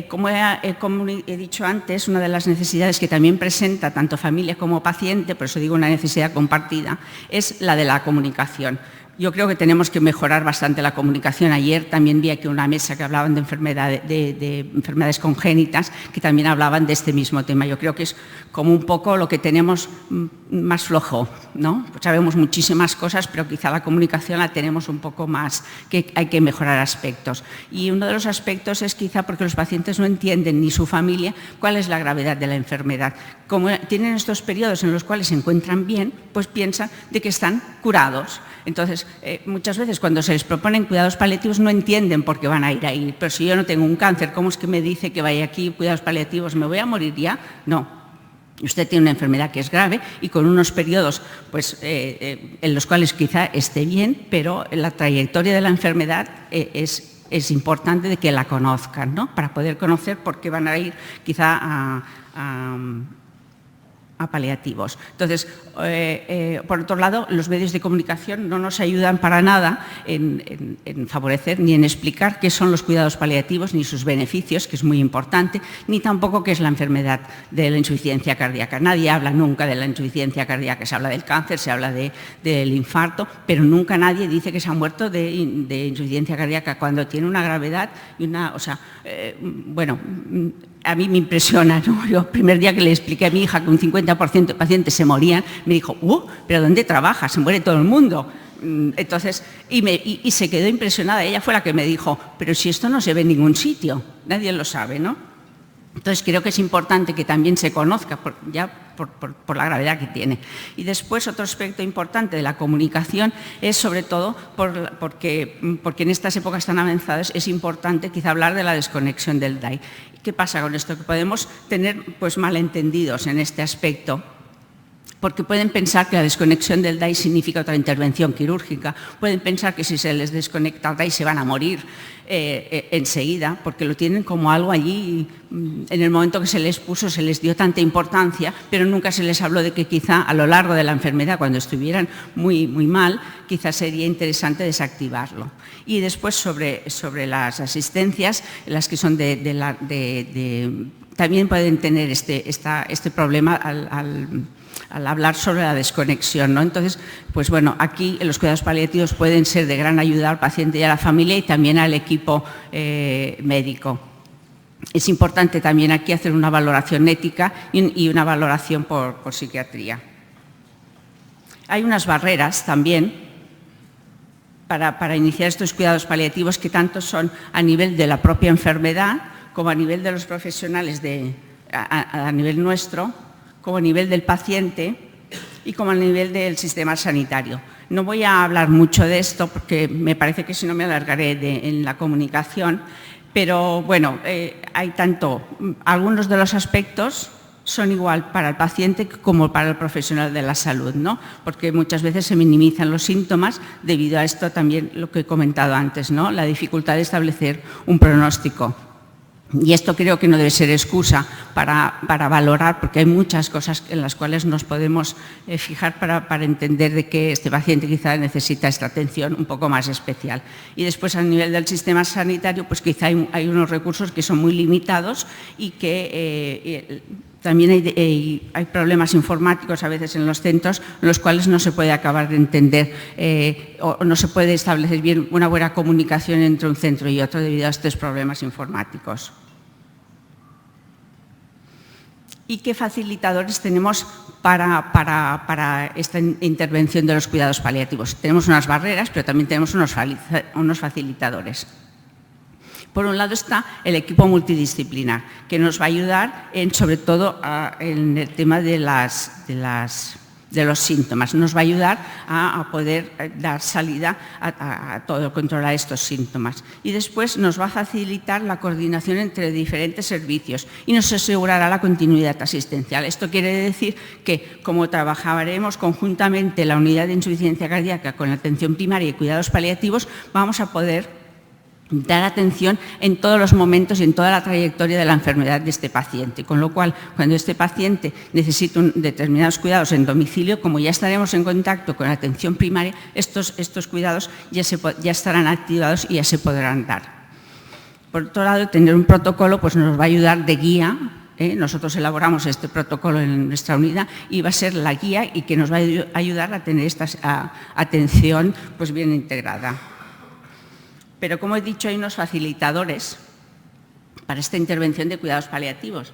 Como he dicho antes, una de las necesidades que también presenta tanto familia como paciente, por eso digo una necesidad compartida, es la de la comunicación. Yo creo que tenemos que mejorar bastante la comunicación. Ayer también vi aquí una mesa que hablaban de enfermedades congénitas, que también hablaban de este mismo tema. Yo creo que es como un poco lo que tenemos más flojo, ¿no? Pues sabemos muchísimas cosas, pero quizá la comunicación la tenemos un poco más, que hay que mejorar aspectos. Y uno de los aspectos es quizá porque los pacientes no entienden, ni su familia, cuál es la gravedad de la enfermedad. Como tienen estos periodos en los cuales se encuentran bien, pues piensan de que están curados. Entonces, muchas veces cuando se les proponen cuidados paliativos no entienden por qué van a ir ahí. Pero si yo no tengo un cáncer, ¿cómo es que me dice que vaya aquí cuidados paliativos? ¿Me voy a morir ya? No. Usted tiene una enfermedad que es grave y con unos periodos pues, en los cuales quizá esté bien, pero la trayectoria de la enfermedad es importante de que la conozcan, ¿no? Para poder conocer por qué van a ir quizá a paliativos. Entonces, por otro lado, los medios de comunicación no nos ayudan para nada en favorecer ni en explicar qué son los cuidados paliativos ni sus beneficios, que es muy importante, ni tampoco qué es la enfermedad de la insuficiencia cardíaca. Nadie habla nunca de la insuficiencia cardíaca, se habla del cáncer, se habla del infarto, pero nunca nadie dice que se ha muerto de insuficiencia cardíaca cuando tiene una gravedad y una, o sea, bueno, a mí me impresiona, ¿no? Yo el primer día que le expliqué a mi hija que un 50% de pacientes se morían, me dijo, ¿pero dónde trabaja? Se muere todo el mundo. Entonces, y se quedó impresionada. Ella fue la que me dijo, pero si esto no se ve en ningún sitio, nadie lo sabe, ¿no? Entonces, creo que es importante que también se conozca por la gravedad que tiene. Y después, otro aspecto importante de la comunicación es, sobre todo, porque en estas épocas tan avanzadas es importante quizá hablar de la desconexión del DAI. ¿Qué pasa con esto? Que podemos tener pues, malentendidos en este aspecto. porque pueden pensar que la desconexión del DAI significa otra intervención quirúrgica, pueden pensar que si se les desconecta el DAI se van a morir enseguida, porque lo tienen como algo allí, en el momento que se les puso se les dio tanta importancia, pero nunca se les habló de que quizá a lo largo de la enfermedad, cuando estuvieran muy mal, quizá sería interesante desactivarlo. Y después sobre las asistencias, las que son también pueden tener este problema al hablar sobre la desconexión, ¿no? Entonces, pues bueno, aquí los cuidados paliativos pueden ser de gran ayuda al paciente y a la familia y también al equipo médico. Es importante también aquí hacer una valoración ética y una valoración por psiquiatría. Hay unas barreras también para iniciar estos cuidados paliativos que tanto son a nivel de la propia enfermedad como a nivel de los profesionales a nivel nuestro, como a nivel del paciente y como a nivel del sistema sanitario. No voy a hablar mucho de esto porque me parece que si no me alargaré en la comunicación, pero bueno, algunos de los aspectos son igual para el paciente como para el profesional de la salud, ¿no? Porque muchas veces se minimizan los síntomas debido a esto también lo que he comentado antes, ¿no? La dificultad de establecer un pronóstico. Y esto creo que no debe ser excusa para valorar, porque hay muchas cosas en las cuales nos podemos fijar para entender de que este paciente quizá necesita esta atención un poco más especial. Y después a nivel del sistema sanitario, pues quizá hay unos recursos que son muy limitados y que también hay problemas informáticos a veces en los centros, en los cuales no se puede acabar de entender o no se puede establecer bien una buena comunicación entre un centro y otro debido a estos problemas informáticos. ¿Y qué facilitadores tenemos para esta intervención de los cuidados paliativos? Tenemos unas barreras, pero también tenemos unos facilitadores. Por un lado está el equipo multidisciplinar, que nos va a ayudar sobre todo en el tema de los síntomas. Nos va a ayudar a poder dar salida a todo, controlar estos síntomas. Y después nos va a facilitar la coordinación entre diferentes servicios y nos asegurará la continuidad asistencial. Esto quiere decir que, como trabajaremos conjuntamente la unidad de insuficiencia cardíaca con la atención primaria y cuidados paliativos, vamos a poder dar atención en todos los momentos y en toda la trayectoria de la enfermedad de este paciente. Con lo cual, cuando este paciente necesita determinados cuidados en domicilio, como ya estaremos en contacto con la atención primaria, estos cuidados ya estarán activados y ya se podrán dar. Por otro lado, tener un protocolo pues nos va a ayudar de guía. Nosotros elaboramos este protocolo en nuestra unidad y va a ser la guía y que nos va a ayudar a tener esta atención pues bien integrada. Pero, como he dicho, hay unos facilitadores para esta intervención de cuidados paliativos.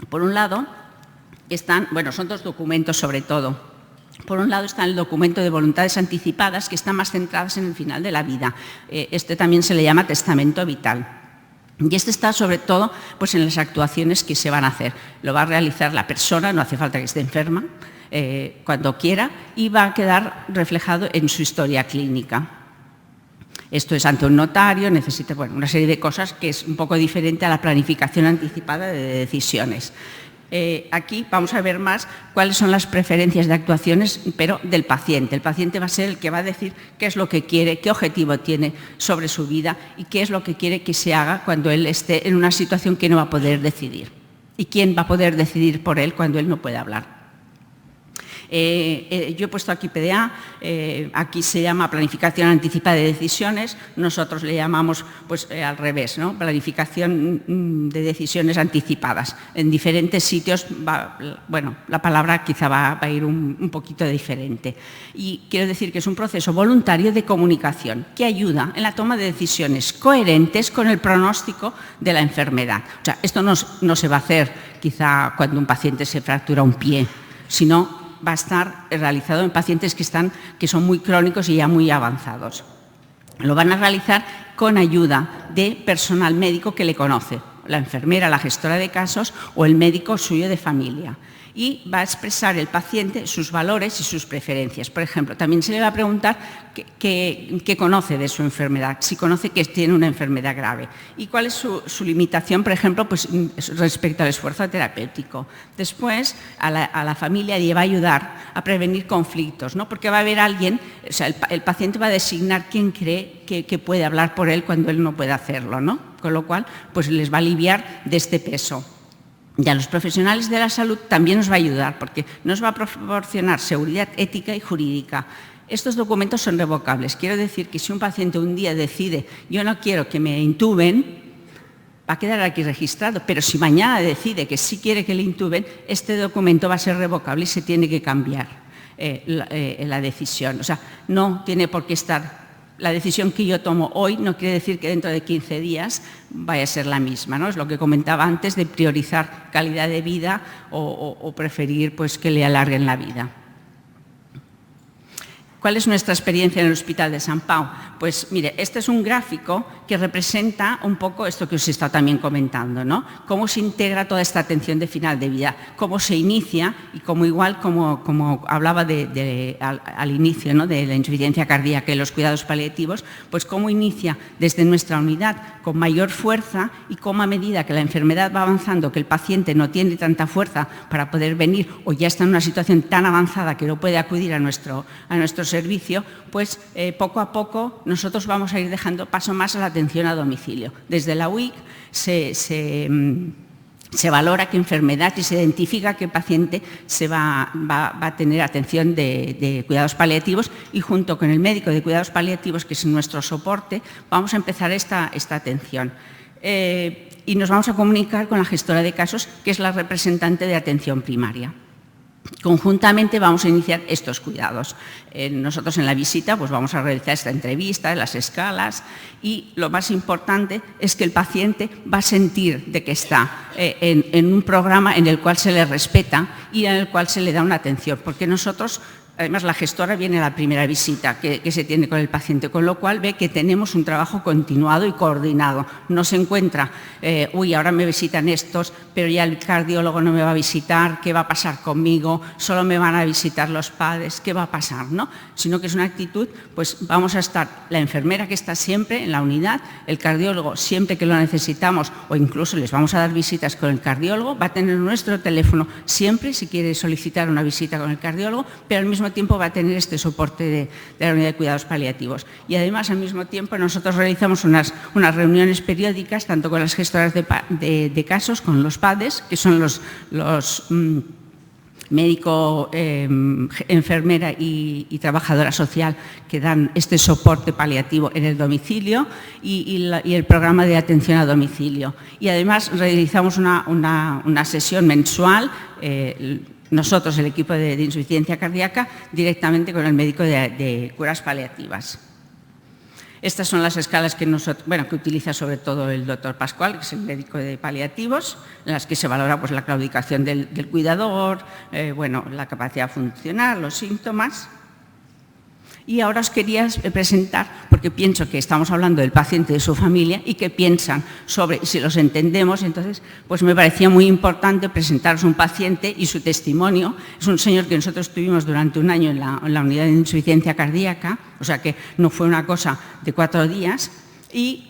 Por un lado, son dos documentos sobre todo. Por un lado está el documento de voluntades anticipadas, que están más centradas en el final de la vida. Este también se le llama testamento vital. Y este está sobre todo pues, en las actuaciones que se van a hacer. Lo va a realizar la persona, no hace falta que esté enferma, cuando quiera, y va a quedar reflejado en su historia clínica. Esto es ante un notario, necesita una serie de cosas que es un poco diferente a la planificación anticipada de decisiones. Aquí vamos a ver más cuáles son las preferencias de actuaciones, pero del paciente. El paciente va a ser el que va a decir qué es lo que quiere, qué objetivo tiene sobre su vida y qué es lo que quiere que se haga cuando él esté en una situación que no va a poder decidir. ¿Y quién va a poder decidir por él cuando él no puede hablar? Yo he puesto aquí PDA, aquí se llama planificación anticipada de decisiones, nosotros le llamamos pues, al revés, ¿no? Planificación de decisiones anticipadas. En diferentes sitios, la palabra quizá va a ir un poquito diferente. Y quiero decir que es un proceso voluntario de comunicación que ayuda en la toma de decisiones coherentes con el pronóstico de la enfermedad. O sea, esto no se va a hacer quizá cuando un paciente se fractura un pie, sino va a estar realizado en pacientes que son muy crónicos y ya muy avanzados. Lo van a realizar con ayuda de personal médico que le conoce, la enfermera, la gestora de casos o el médico suyo de familia. y va a expresar el paciente sus valores y sus preferencias. Por ejemplo, también se le va a preguntar qué conoce de su enfermedad, si conoce que tiene una enfermedad grave y cuál es su limitación, por ejemplo, pues, respecto al esfuerzo terapéutico. Después, a la familia le va a ayudar a prevenir conflictos, ¿no? Porque va a haber alguien, o sea, el paciente va a designar quién cree que puede hablar por él cuando él no puede hacerlo, ¿no? Con lo cual, pues les va a aliviar de este peso. Y a los profesionales de la salud también nos va a ayudar, porque nos va a proporcionar seguridad ética y jurídica. Estos documentos son revocables. Quiero decir que si un paciente un día decide, yo no quiero que me intuben, va a quedar aquí registrado, pero si mañana decide que sí quiere que le intuben, este documento va a ser revocable y se tiene que cambiar la decisión. O sea, no tiene por qué estar. La decisión que yo tomo hoy no quiere decir que dentro de 15 días vaya a ser la misma, ¿no? Es lo que comentaba antes de priorizar calidad de vida o preferir pues, que le alarguen la vida. ¿Cuál es nuestra experiencia en el Hospital de Sant Pau? Pues mire, este es un gráfico que representa un poco esto que os he estado también comentando, ¿no? Cómo se integra toda esta atención de final de vida, cómo se inicia y cómo igual como hablaba al inicio, ¿no? De la insuficiencia cardíaca y los cuidados paliativos, pues cómo inicia desde nuestra unidad con mayor fuerza y cómo a medida que la enfermedad va avanzando, que el paciente no tiene tanta fuerza para poder venir o ya está en una situación tan avanzada que no puede acudir a nuestro servicio, pues poco a poco nosotros vamos a ir dejando paso más a la atención a domicilio. Desde la UIC se valora qué enfermedad y se identifica qué paciente se va a tener atención de cuidados paliativos y junto con el médico de cuidados paliativos, que es nuestro soporte, vamos a empezar esta atención. Y nos vamos a comunicar con la gestora de casos, que es la representante de atención primaria. Conjuntamente vamos a iniciar estos cuidados. Nosotros en la visita pues vamos a realizar esta entrevista, las escalas y lo más importante es que el paciente va a sentir de que está en un programa en el cual se le respeta y en el cual se le da una atención, porque nosotros, además la gestora viene a la primera visita que se tiene con el paciente, con lo cual ve que tenemos un trabajo continuado y coordinado. No se encuentra, ahora me visitan estos, pero ya el cardiólogo no me va a visitar, ¿qué va a pasar conmigo? Solo me van a visitar los padres, ¿qué va a pasar? ¿No? Sino que es una actitud, pues vamos a estar la enfermera que está siempre en la unidad, el cardiólogo siempre que lo necesitamos o incluso les vamos a dar visitas con el cardiólogo, va a tener nuestro teléfono siempre si quiere solicitar una visita con el cardiólogo, pero al mismo tiempo va a tener este soporte de la unidad de cuidados paliativos. Y además, al mismo tiempo, nosotros realizamos unas reuniones periódicas, tanto con las gestoras de casos, con los PADES, que son los médico, enfermera y trabajadora social que dan este soporte paliativo en el domicilio y el programa de atención a domicilio. Y además realizamos una sesión mensual, nosotros, el equipo de insuficiencia cardíaca, directamente con el médico de curas paliativas. Estas son las escalas que utiliza sobre todo el doctor Pascual, que es el médico de paliativos, en las que se valora pues, la claudicación del cuidador, la capacidad funcional, los síntomas. Y ahora os quería presentar, porque pienso que estamos hablando del paciente y de su familia y que piensan sobre si los entendemos, entonces pues me parecía muy importante presentaros un paciente y su testimonio. Es un señor que nosotros tuvimos durante un año en la unidad de insuficiencia cardíaca, o sea que no fue una cosa de 4 días y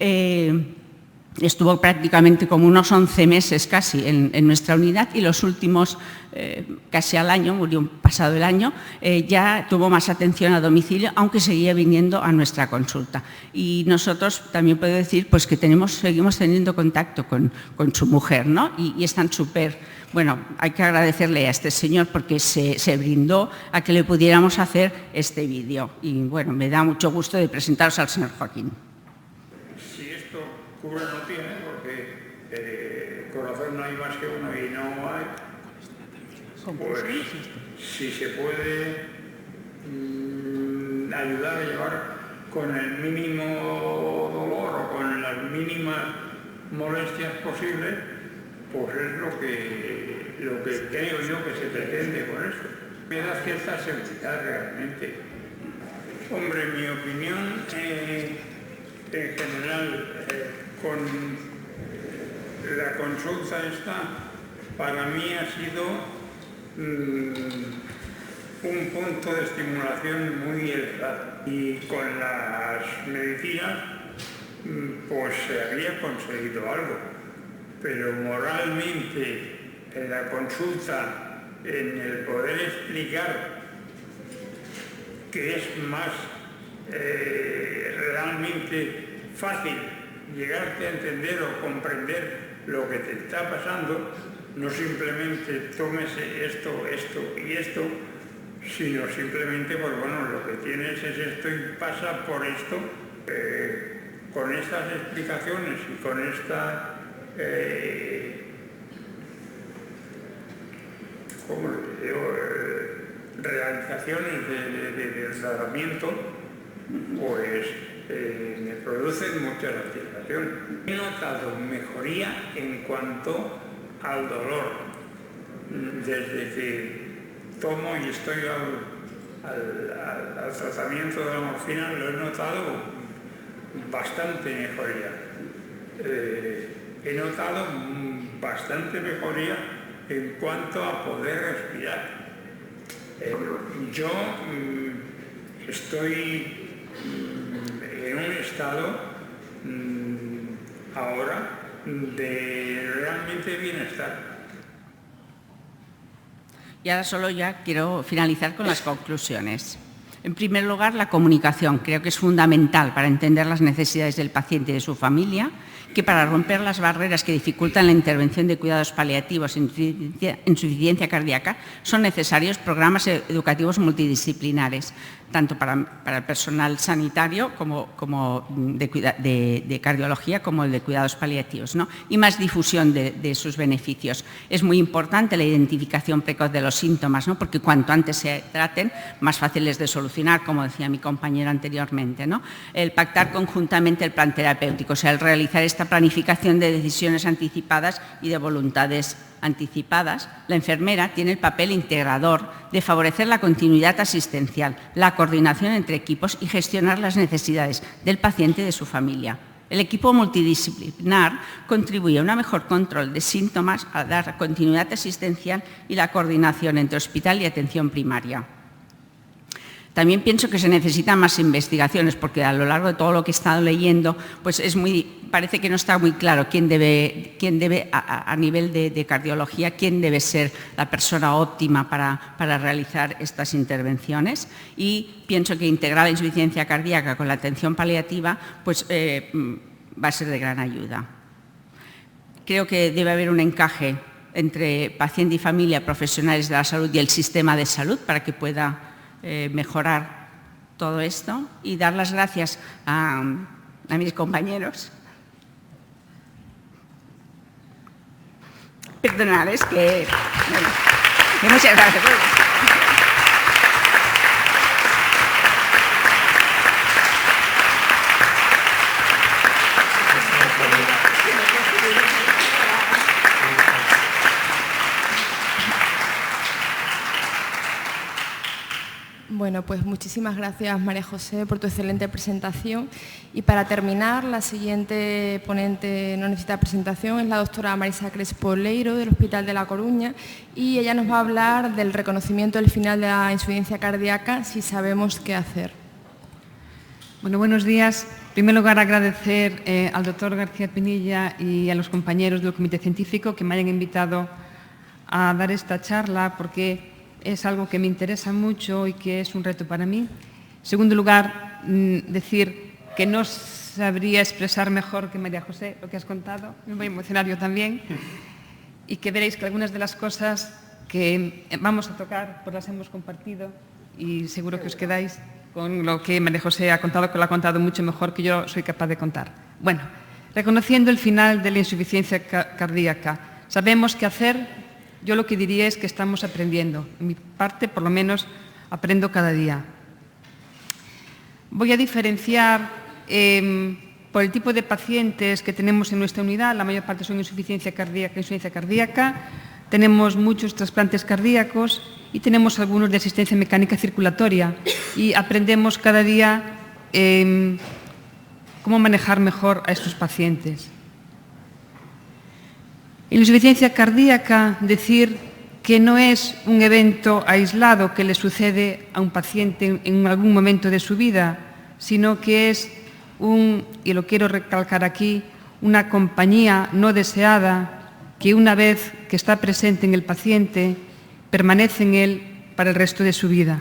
estuvo prácticamente como unos 11 meses casi en nuestra unidad y los últimos casi al año, murió pasado el año, ya tuvo más atención a domicilio, aunque seguía viniendo a nuestra consulta. Y nosotros también puedo decir pues, que seguimos teniendo contacto con su mujer, ¿no? Y están súper... Bueno, hay que agradecerle a este señor porque se brindó a que le pudiéramos hacer este vídeo. Y bueno, me da mucho gusto de presentaros al señor Joaquín. Cura no tiene porque corazón no hay más que uno y no hay, pues si se puede ayudar a llevar con el mínimo dolor o con las mínimas molestias posibles, pues es lo que creo yo que se pretende con eso. Me da cierta seguridad realmente. Hombre, en mi opinión, en general, con la consulta esta, para mí ha sido un punto de estimulación muy elevado. Y con las medicinas pues se había conseguido algo, pero moralmente en la consulta, en el poder explicar que es más realmente fácil llegarte a entender o comprender lo que te está pasando, no simplemente tómese esto, esto y esto, sino simplemente, pues bueno, lo que tienes es esto y pasa por esto. Con estas explicaciones y con estas realizaciones de tratamiento, pues me producen mucha satisfacción. He notado mejoría en cuanto al dolor, desde que tomo y estoy al tratamiento de la morfina, lo he notado bastante mejoría. He notado bastante mejoría en cuanto a poder respirar. Yo estoy en un estado ahora de realmente bienestar. Y ahora solo ya quiero finalizar con las conclusiones. En primer lugar, la comunicación. Creo que es fundamental para entender las necesidades del paciente y de su familia, que para romper las barreras que dificultan la intervención de cuidados paliativos en insuficiencia cardíaca son necesarios programas educativos multidisciplinares, tanto para el personal sanitario como de cardiología como el de cuidados paliativos, ¿no? Y más difusión de sus beneficios. Es muy importante la identificación precoz de los síntomas, ¿no? Porque cuanto antes se traten, más fáciles de solucionar, como decía mi compañero anteriormente, ¿no? El pactar conjuntamente el plan terapéutico, o sea, el realizar esta planificación de decisiones anticipadas y de voluntades anticipadas. La enfermera tiene el papel integrador de favorecer la continuidad asistencial, la coordinación entre equipos y gestionar las necesidades del paciente y de su familia. El equipo multidisciplinar contribuye a un mejor control de síntomas, a dar continuidad asistencial y la coordinación entre hospital y atención primaria. También pienso que se necesitan más investigaciones, porque a lo largo de todo lo que he estado leyendo, pues parece que no está muy claro quién debe a nivel de cardiología, quién debe ser la persona óptima para realizar estas intervenciones. Y pienso que integrar la insuficiencia cardíaca con la atención paliativa pues, va a ser de gran ayuda. Creo que debe haber un encaje entre paciente y familia, profesionales de la salud y el sistema de salud para que pueda mejorar todo esto, y dar las gracias a mis compañeros. Perdonadles que muchas gracias. Bueno, pues muchísimas gracias, María José, por tu excelente presentación. Y para terminar, la siguiente ponente no necesita presentación, es la doctora Marisa Crespo Leiro, del Hospital de La Coruña, y ella nos va a hablar del reconocimiento del final de la insuficiencia cardíaca, si sabemos qué hacer. Bueno, buenos días. En primer lugar, agradecer al doctor García Pinilla y a los compañeros del Comité Científico que me hayan invitado a dar esta charla, porque es algo que me interesa mucho y que es un reto para mí. En segundo lugar, decir que no sabría expresar mejor que María José lo que has contado. Me voy a emocionar yo también. Y que veréis que algunas de las cosas que vamos a tocar pues las hemos compartido, y seguro que os quedáis con lo que María José ha contado, que lo ha contado mucho mejor que yo soy capaz de contar. Bueno, reconociendo el final de la insuficiencia cardíaca, sabemos qué hacer. Yo lo que diría es que estamos aprendiendo. En mi parte, por lo menos, aprendo cada día. Voy a diferenciar por el tipo de pacientes que tenemos en nuestra unidad. La mayor parte son insuficiencia cardíaca. Tenemos muchos trasplantes cardíacos y tenemos algunos de asistencia mecánica circulatoria. Y aprendemos cada día cómo manejar mejor a estos pacientes. En insuficiencia cardíaca, decir que no es un evento aislado que le sucede a un paciente en algún momento de su vida, sino que es y lo quiero recalcar aquí, una compañía no deseada que una vez que está presente en el paciente, permanece en él para el resto de su vida.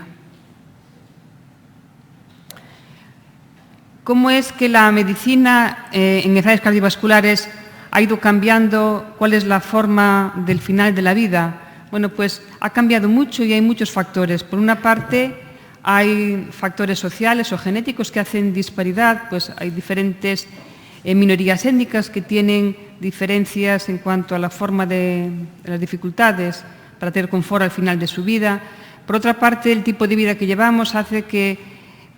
¿Cómo es que la medicina en enfermedades cardiovasculares ha ido cambiando? ¿Cuál es la forma del final de la vida? Bueno, pues ha cambiado mucho y hay muchos factores. Por una parte, hay factores sociales o genéticos que hacen disparidad, pues hay diferentes minorías étnicas que tienen diferencias en cuanto a la forma de las dificultades para tener confort al final de su vida. Por otra parte, el tipo de vida que llevamos hace que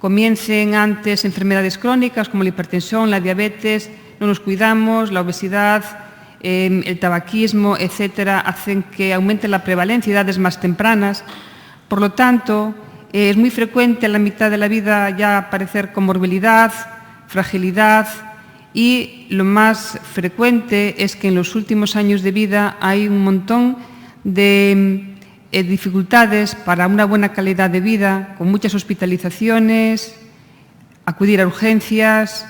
comiencen antes enfermedades crónicas como la hipertensión, la diabetes, no nos cuidamos, la obesidad, el tabaquismo, etcétera, hacen que aumente la prevalencia a edades más tempranas. Por lo tanto, es muy frecuente a la mitad de la vida ya aparecer comorbilidad, fragilidad, y lo más frecuente es que en los últimos años de vida hay un montón de dificultades para una buena calidad de vida, con muchas hospitalizaciones, acudir a urgencias,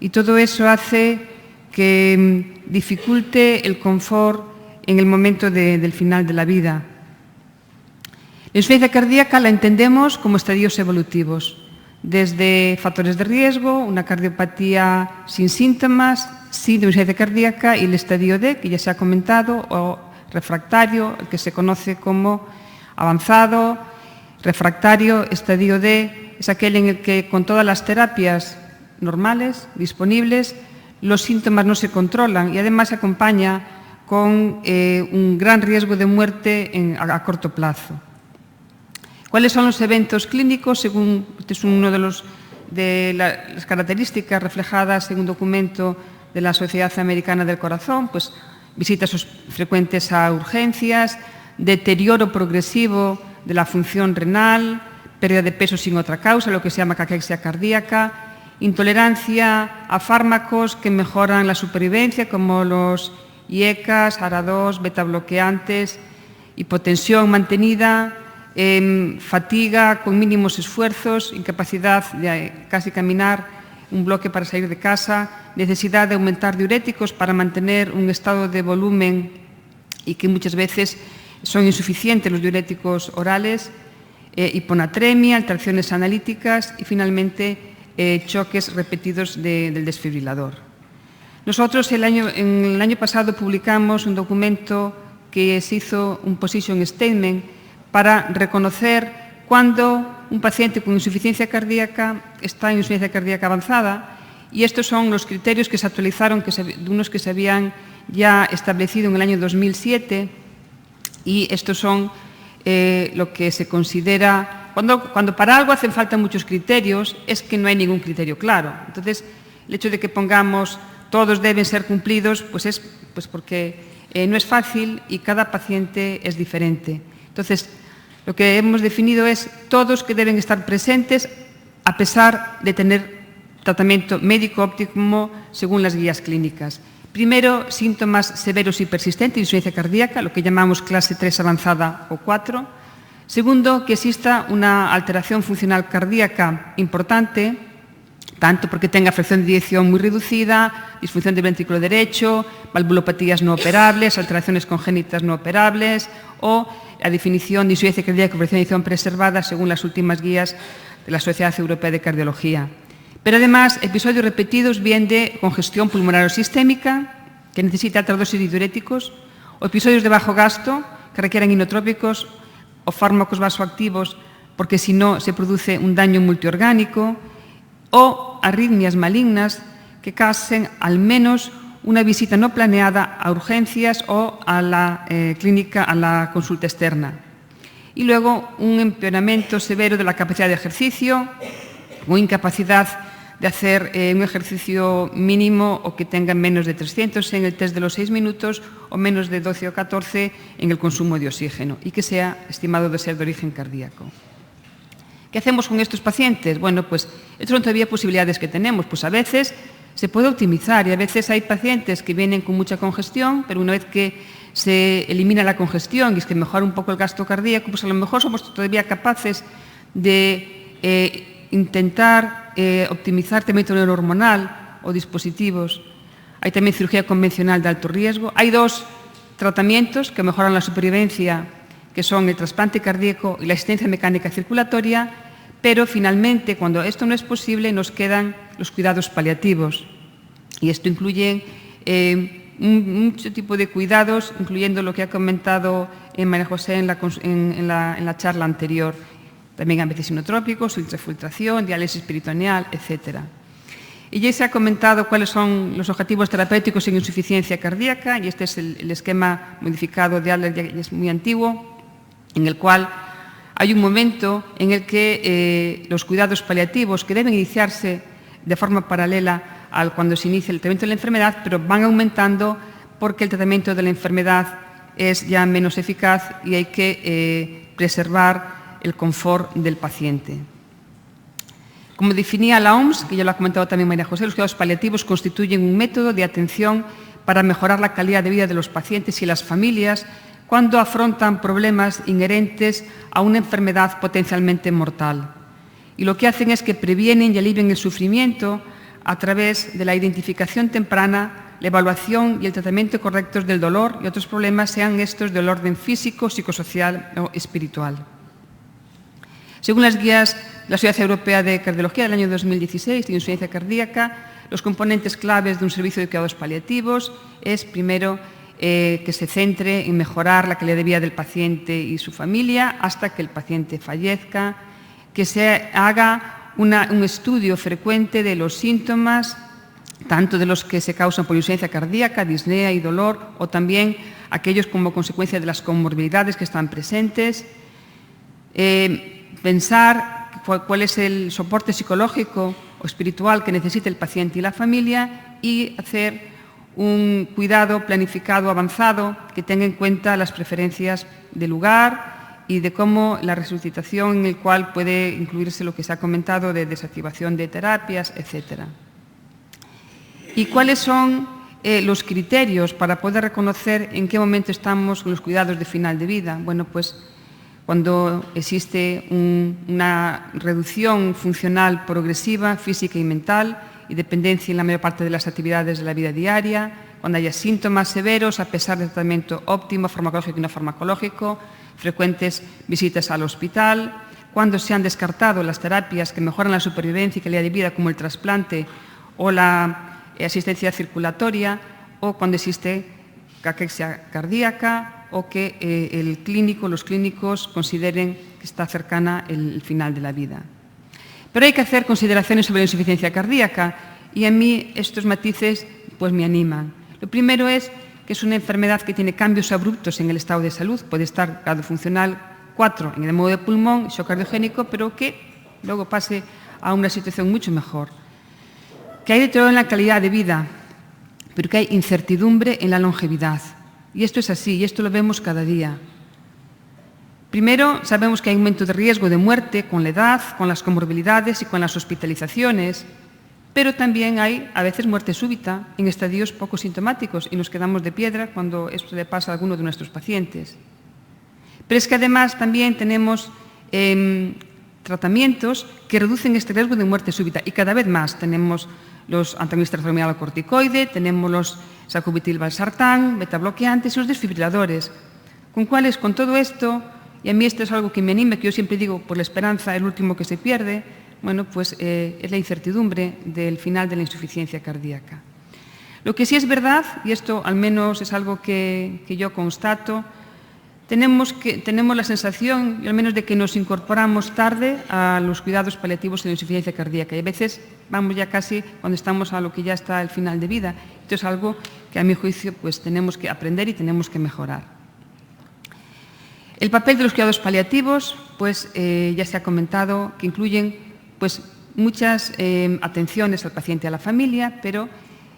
y todo eso hace que dificulte el confort en el momento del final de la vida. La insuficiencia cardíaca la entendemos como estadios evolutivos, desde factores de riesgo, una cardiopatía sin síntomas, síndrome de insuficiencia cardíaca, y el estadio D, que ya se ha comentado, o refractario, el que se conoce como avanzado, refractario. Estadio D es aquel en el que, con todas las terapias normales, disponibles, los síntomas no se controlan y además se acompaña con un gran riesgo de muerte a corto plazo. ¿Cuáles son los eventos clínicos? Según, este es uno de las características reflejadas en un documento de la Sociedad Americana del Corazón, pues visitas frecuentes a urgencias, deterioro progresivo de la función renal, pérdida de peso sin otra causa, lo que se llama caquexia cardíaca, intolerancia a fármacos que mejoran la supervivencia, como los IECAs, ARA2, betabloqueantes, hipotensión mantenida, fatiga con mínimos esfuerzos, incapacidad de casi caminar, un bloque para salir de casa, necesidad de aumentar diuréticos para mantener un estado de volumen y que muchas veces son insuficientes los diuréticos orales, hiponatremia, alteraciones analíticas y finalmente choques repetidos del desfibrilador. Nosotros en el año pasado publicamos un documento que se hizo un position statement para reconocer cuando un paciente con insuficiencia cardíaca está en insuficiencia cardíaca avanzada, y estos son los criterios que se actualizaron, unos que se habían ya establecido en el año 2007, y estos son lo que se considera. Cuando para algo hacen falta muchos criterios, es que no hay ningún criterio claro. Entonces, el hecho de que pongamos todos deben ser cumplidos, pues es porque no es fácil y cada paciente es diferente. Entonces, lo que hemos definido es todos que deben estar presentes a pesar de tener tratamiento médico óptimo según las guías clínicas. Primero, síntomas severos y persistentes de insuficiencia cardíaca, lo que llamamos clase 3 avanzada o 4. Segundo, que exista una alteración funcional cardíaca importante, tanto porque tenga fracción de eyección muy reducida, disfunción del ventrículo derecho, valvulopatías no operables, alteraciones congénitas no operables, o la definición de insuficiencia cardíaca con fracción de eyección preservada según las últimas guías de la Sociedad Europea de Cardiología. Pero además, episodios repetidos bien de congestión pulmonar o sistémica, que necesita alta dosis de diuréticos, o episodios de bajo gasto, que requieran inotrópicos o fármacos vasoactivos, porque si no se produce un daño multiorgánico, o arritmias malignas que causen al menos una visita no planeada a urgencias o a la clínica, a la consulta externa. Y luego un empeoramiento severo de la capacidad de ejercicio o incapacidad de hacer un ejercicio mínimo o que tenga menos de 300 en el test de los 6 minutos o menos de 12 o 14 en el consumo de oxígeno y que sea estimado de ser de origen cardíaco. ¿Qué hacemos con estos pacientes? Bueno, pues estas son todavía posibilidades que tenemos. Pues a veces se puede optimizar y a veces hay pacientes que vienen con mucha congestión, pero una vez que se elimina la congestión y es que mejora un poco el gasto cardíaco, pues a lo mejor somos todavía capaces de intentar optimizar el tratamiento neurohormonal o dispositivos. Hay también cirugía convencional de alto riesgo. Hay 2 tratamientos que mejoran la supervivencia, que son el trasplante cardíaco y la asistencia mecánica circulatoria, pero finalmente, cuando esto no es posible, nos quedan los cuidados paliativos. Y esto incluye mucho tipo de cuidados, incluyendo lo que ha comentado María José en la charla anterior. También anestesia inotrópicos, ultrafiltración, diálisis peritoneal, etc. Y ya se ha comentado cuáles son los objetivos terapéuticos en insuficiencia cardíaca, y este es el esquema modificado de Adler, ya es muy antiguo, en el cual hay un momento en el que los cuidados paliativos, que deben iniciarse de forma paralela al cuando se inicia el tratamiento de la enfermedad, pero van aumentando porque el tratamiento de la enfermedad es ya menos eficaz y hay que preservar el confort del paciente. Como definía la OMS, que ya lo ha comentado también María José, los cuidados paliativos constituyen un método de atención para mejorar la calidad de vida de los pacientes y las familias cuando afrontan problemas inherentes a una enfermedad potencialmente mortal. Y lo que hacen es que previenen y alivian el sufrimiento a través de la identificación temprana, la evaluación y el tratamiento correctos del dolor y otros problemas, sean estos del orden físico, psicosocial o espiritual. Según las guías de la Sociedad Europea de Cardiología del año 2016 de insuficiencia cardíaca, los componentes claves de un servicio de cuidados paliativos es, primero, que se centre en mejorar la calidad de vida del paciente y su familia hasta que el paciente fallezca, que se haga un estudio frecuente de los síntomas, tanto de los que se causan por insuficiencia cardíaca, disnea y dolor, o también aquellos como consecuencia de las comorbilidades que están presentes, pensar cuál es el soporte psicológico o espiritual que necesita el paciente y la familia y hacer un cuidado planificado avanzado que tenga en cuenta las preferencias del lugar y de cómo la resucitación, en el cual puede incluirse lo que se ha comentado de desactivación de terapias, etc. ¿Y cuáles son los criterios para poder reconocer en qué momento estamos con los cuidados de final de vida? Bueno, pues cuando existe una reducción funcional progresiva, física y mental, y dependencia en la mayor parte de las actividades de la vida diaria, cuando haya síntomas severos a pesar del tratamiento óptimo, farmacológico y no farmacológico, frecuentes visitas al hospital, cuando se han descartado las terapias que mejoran la supervivencia y calidad de vida, como el trasplante o la asistencia circulatoria, o cuando existe caquexia cardíaca, o que los clínicos consideren que está cercana el final de la vida. Pero hay que hacer consideraciones sobre la insuficiencia cardíaca y a mí estos matices pues me animan. Lo primero es que es una enfermedad que tiene cambios abruptos en el estado de salud, puede estar grado funcional 4 en el modo de pulmón, shock cardiogénico, pero que luego pase a una situación mucho mejor. Que hay deterioro en la calidad de vida, pero que hay incertidumbre en la longevidad. Y esto es así, y esto lo vemos cada día. Primero, sabemos que hay aumento de riesgo de muerte con la edad, con las comorbilidades y con las hospitalizaciones, pero también hay a veces muerte súbita en estadios poco sintomáticos y nos quedamos de piedra cuando esto le pasa a alguno de nuestros pacientes. Pero es que además también tenemos tratamientos que reducen este riesgo de muerte súbita y cada vez más. Tenemos los antagonistas corticoide, tenemos los sacubitril/valsartán, betabloqueantes y los desfibriladores. Con todo esto, y a mí esto es algo que me anima, que yo siempre digo, por la esperanza, el último que se pierde, bueno, pues es la incertidumbre del final de la insuficiencia cardíaca. Lo que sí es verdad, y esto al menos es algo que yo constato, tenemos la sensación, al menos de que nos incorporamos tarde a los cuidados paliativos de la insuficiencia cardíaca y a veces vamos ya casi cuando estamos a lo que ya está el final de vida. Esto es algo que a mi juicio pues tenemos que aprender y tenemos que mejorar. El papel de los cuidados paliativos, pues ya se ha comentado que incluyen pues muchas atenciones al paciente y a la familia, pero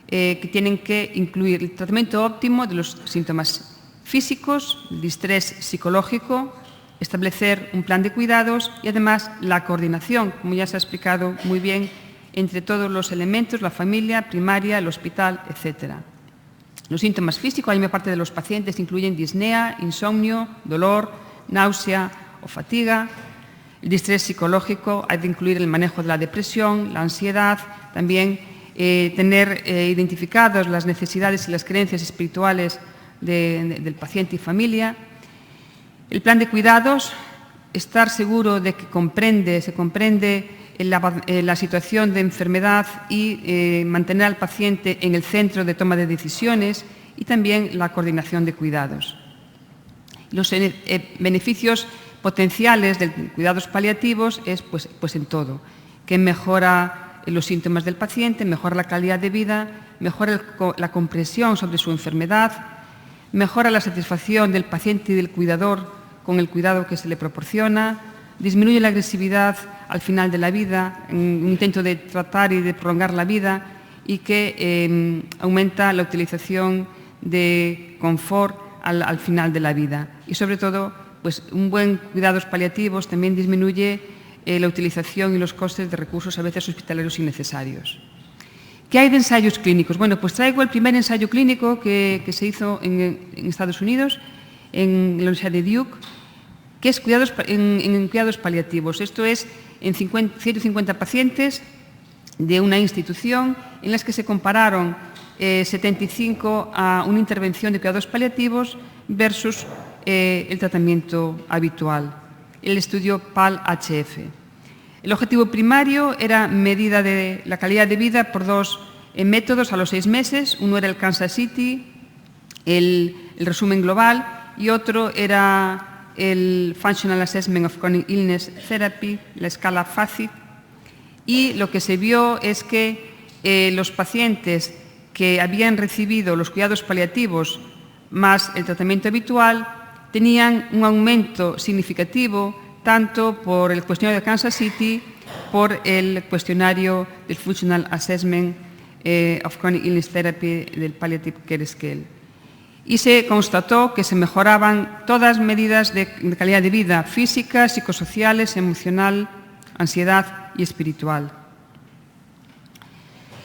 que tienen que incluir el tratamiento óptimo de los síntomas físicos, el distrés psicológico, establecer un plan de cuidados y además la coordinación, como ya se ha explicado muy bien, entre todos los elementos, la familia, primaria, el hospital, etc. Los síntomas físicos, la mayor parte de los pacientes incluyen disnea, insomnio, dolor, náusea o fatiga. El distrés psicológico ha de incluir el manejo de la depresión, la ansiedad, también tener identificadas las necesidades y las creencias espirituales del paciente y familia. El plan de cuidados, estar seguro de que se comprende la situación de enfermedad y mantener al paciente en el centro de toma de decisiones, y también la coordinación de cuidados. Los beneficios potenciales de cuidados paliativos es pues en todo, que mejora los síntomas del paciente, mejora la calidad de vida, mejora la comprensión sobre su enfermedad, mejora la satisfacción del paciente y del cuidador con el cuidado que se le proporciona, disminuye la agresividad al final de la vida, en un intento de tratar y de prolongar la vida, y que aumenta la utilización de confort al final de la vida. Y sobre todo, pues un buen cuidados paliativos también disminuye la utilización y los costes de recursos a veces hospitalarios innecesarios. ¿Qué hay de ensayos clínicos? Bueno, pues traigo el primer ensayo clínico que se hizo en Estados Unidos, en la Universidad de Duke, que es en cuidados paliativos. Esto es en 150 pacientes de una institución en las que se compararon 75 a una intervención de cuidados paliativos versus el tratamiento habitual, el estudio PAL-HF. El objetivo primario era medida de la calidad de vida por dos métodos a los 6 meses. Uno era el Kansas City, el resumen global, y otro era el Functional Assessment of Chronic Illness Therapy, la escala FACIT. Y lo que se vio es que los pacientes que habían recibido los cuidados paliativos más el tratamiento habitual tenían un aumento significativo tanto por el cuestionario de Kansas City, por el cuestionario del Functional Assessment of Chronic Illness Therapy del Palliative Care Scale. Y se constató que se mejoraban todas las medidas de calidad de vida física, psicosociales, emocional, ansiedad y espiritual.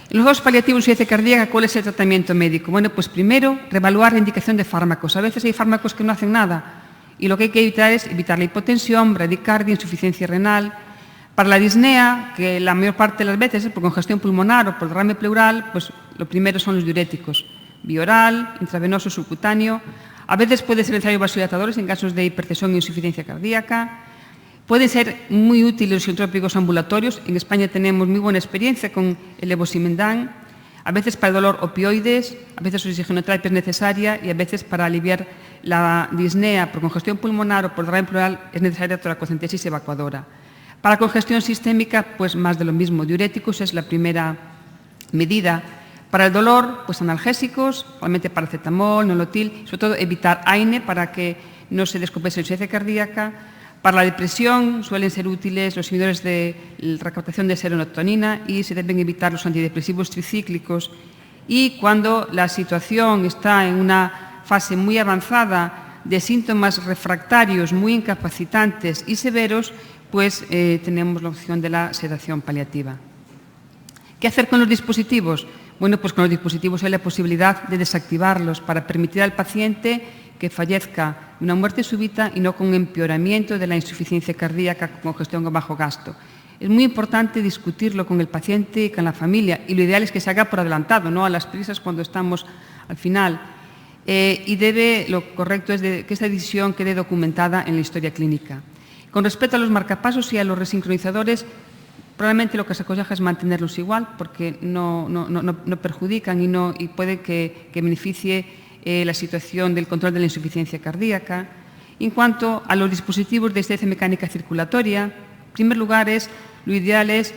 En los cuidados paliativos en insuficiencia cardíaca, ¿cuál es el tratamiento médico? Bueno, pues primero, reevaluar la indicación de fármacos. A veces hay fármacos que no hacen nada y lo que hay que evitar es evitar la hipotensión, bradicardia, insuficiencia renal. Para la disnea, que la mayor parte de las veces es por congestión pulmonar o por derrame pleural, pues lo primero son los diuréticos, bioral, intravenoso, subcutáneo. A veces puede ser necesario vasodilatadores en casos de hipertensión e insuficiencia cardíaca. Pueden ser muy útiles los isotrópicos ambulatorios. En España tenemos muy buena experiencia con el levosimendan. A veces para el dolor opioides, a veces oxigenoterapia es necesaria y a veces para aliviar la disnea por congestión pulmonar o por derrame pleural es necesaria toracocentesis evacuadora. Para congestión sistémica, pues más de lo mismo. Diuréticos es la primera medida. Para el dolor, pues analgésicos, probablemente paracetamol, nolotil, sobre todo evitar AINE para que no se descompense la insuficiencia cardíaca. Para la depresión suelen ser útiles los inhibidores de recaptación de serotonina y se deben evitar los antidepresivos tricíclicos. Y cuando la situación está en una fase muy avanzada de síntomas refractarios muy incapacitantes y severos, pues tenemos la opción de la sedación paliativa. ¿Qué hacer con los dispositivos? Bueno, pues con los dispositivos hay la posibilidad de desactivarlos para permitir al paciente que fallezca de una muerte súbita y no con empeoramiento de la insuficiencia cardíaca con congestión con bajo gasto. Es muy importante discutirlo con el paciente y con la familia, y lo ideal es que se haga por adelantado, no a las prisas cuando estamos al final. Lo correcto es que esta decisión quede documentada en la historia clínica. Con respecto a los marcapasos y a los resincronizadores, probablemente lo que se aconseja es mantenerlos igual, porque no perjudican y puede que beneficie la situación del control de la insuficiencia cardíaca. En cuanto a los dispositivos de asistencia mecánica circulatoria, en primer lugar, lo ideal es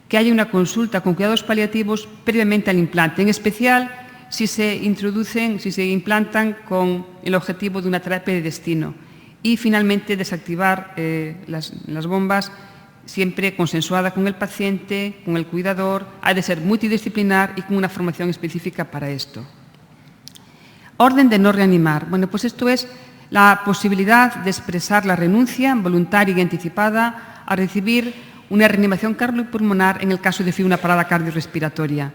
que haya una consulta con cuidados paliativos previamente al implante, en especial si se implantan con el objetivo de una terapia de destino. Y finalmente desactivar las bombas siempre consensuada con el paciente, con el cuidador, ha de ser multidisciplinar y con una formación específica para esto. Orden de no reanimar. Bueno, pues esto es la posibilidad de expresar la renuncia voluntaria y anticipada a recibir una reanimación cardiopulmonar en el caso de una parada cardiorrespiratoria.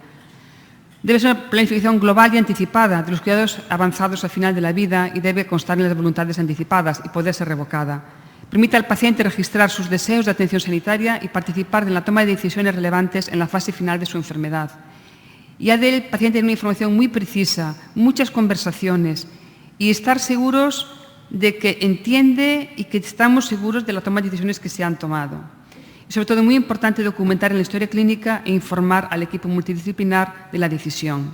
Debe ser una planificación global y anticipada de los cuidados avanzados al final de la vida y debe constar en las voluntades anticipadas y poder ser revocada. Permite al paciente registrar sus deseos de atención sanitaria y participar en la toma de decisiones relevantes en la fase final de su enfermedad. Y ha del paciente una información muy precisa, muchas conversaciones y estar seguros de que entiende y que estamos seguros de la toma de decisiones que se han tomado. Y sobre todo, muy importante documentar en la historia clínica e informar al equipo multidisciplinar de la decisión.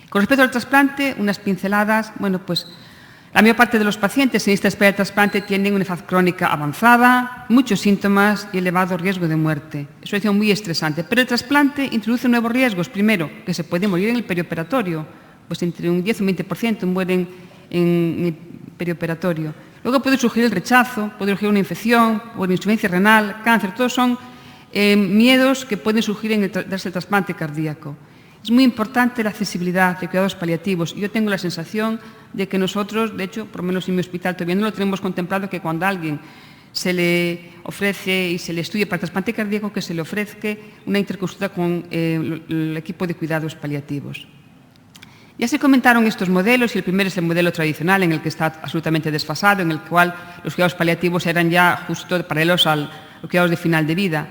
Con respecto al trasplante, unas pinceladas. Bueno, pues la mayor parte de los pacientes en esta espera de trasplante tienen una fase crónica avanzada, muchos síntomas y elevado riesgo de muerte. Es una situación muy estresante. Pero el trasplante introduce nuevos riesgos. Primero, que se puede morir en el perioperatorio. Pues entre un 10 y un 20% mueren en el perioperatorio. Luego puede surgir el rechazo, puede surgir una infección, o una insuficiencia renal, cáncer. Todos son miedos que pueden surgir en darse el trasplante cardíaco. Es muy importante la accesibilidad de cuidados paliativos. Yo tengo la sensación de que nosotros, de hecho, por lo menos en mi hospital, todavía no lo tenemos contemplado, que cuando a alguien se le ofrece y se le estudia para trasplante cardíaco, que se le ofrezca una interconsulta con el equipo de cuidados paliativos. Ya se comentaron estos modelos y el primero es el modelo tradicional en el que está absolutamente desfasado, en el cual los cuidados paliativos eran ya justo paralelos a los cuidados de final de vida.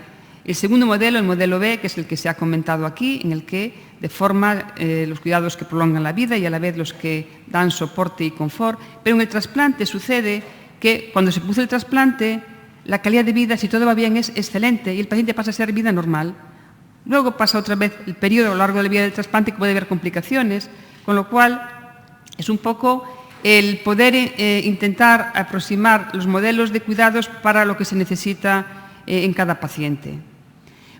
El segundo modelo, el modelo B, que es el que se ha comentado aquí, en el que de forma los cuidados que prolongan la vida y a la vez los que dan soporte y confort. Pero en el trasplante sucede que cuando se produce el trasplante, la calidad de vida, si todo va bien, es excelente y el paciente pasa a ser vida normal. Luego pasa otra vez el periodo a lo largo de la vida del trasplante que puede haber complicaciones, con lo cual es un poco el poder intentar aproximar los modelos de cuidados para lo que se necesita en cada paciente.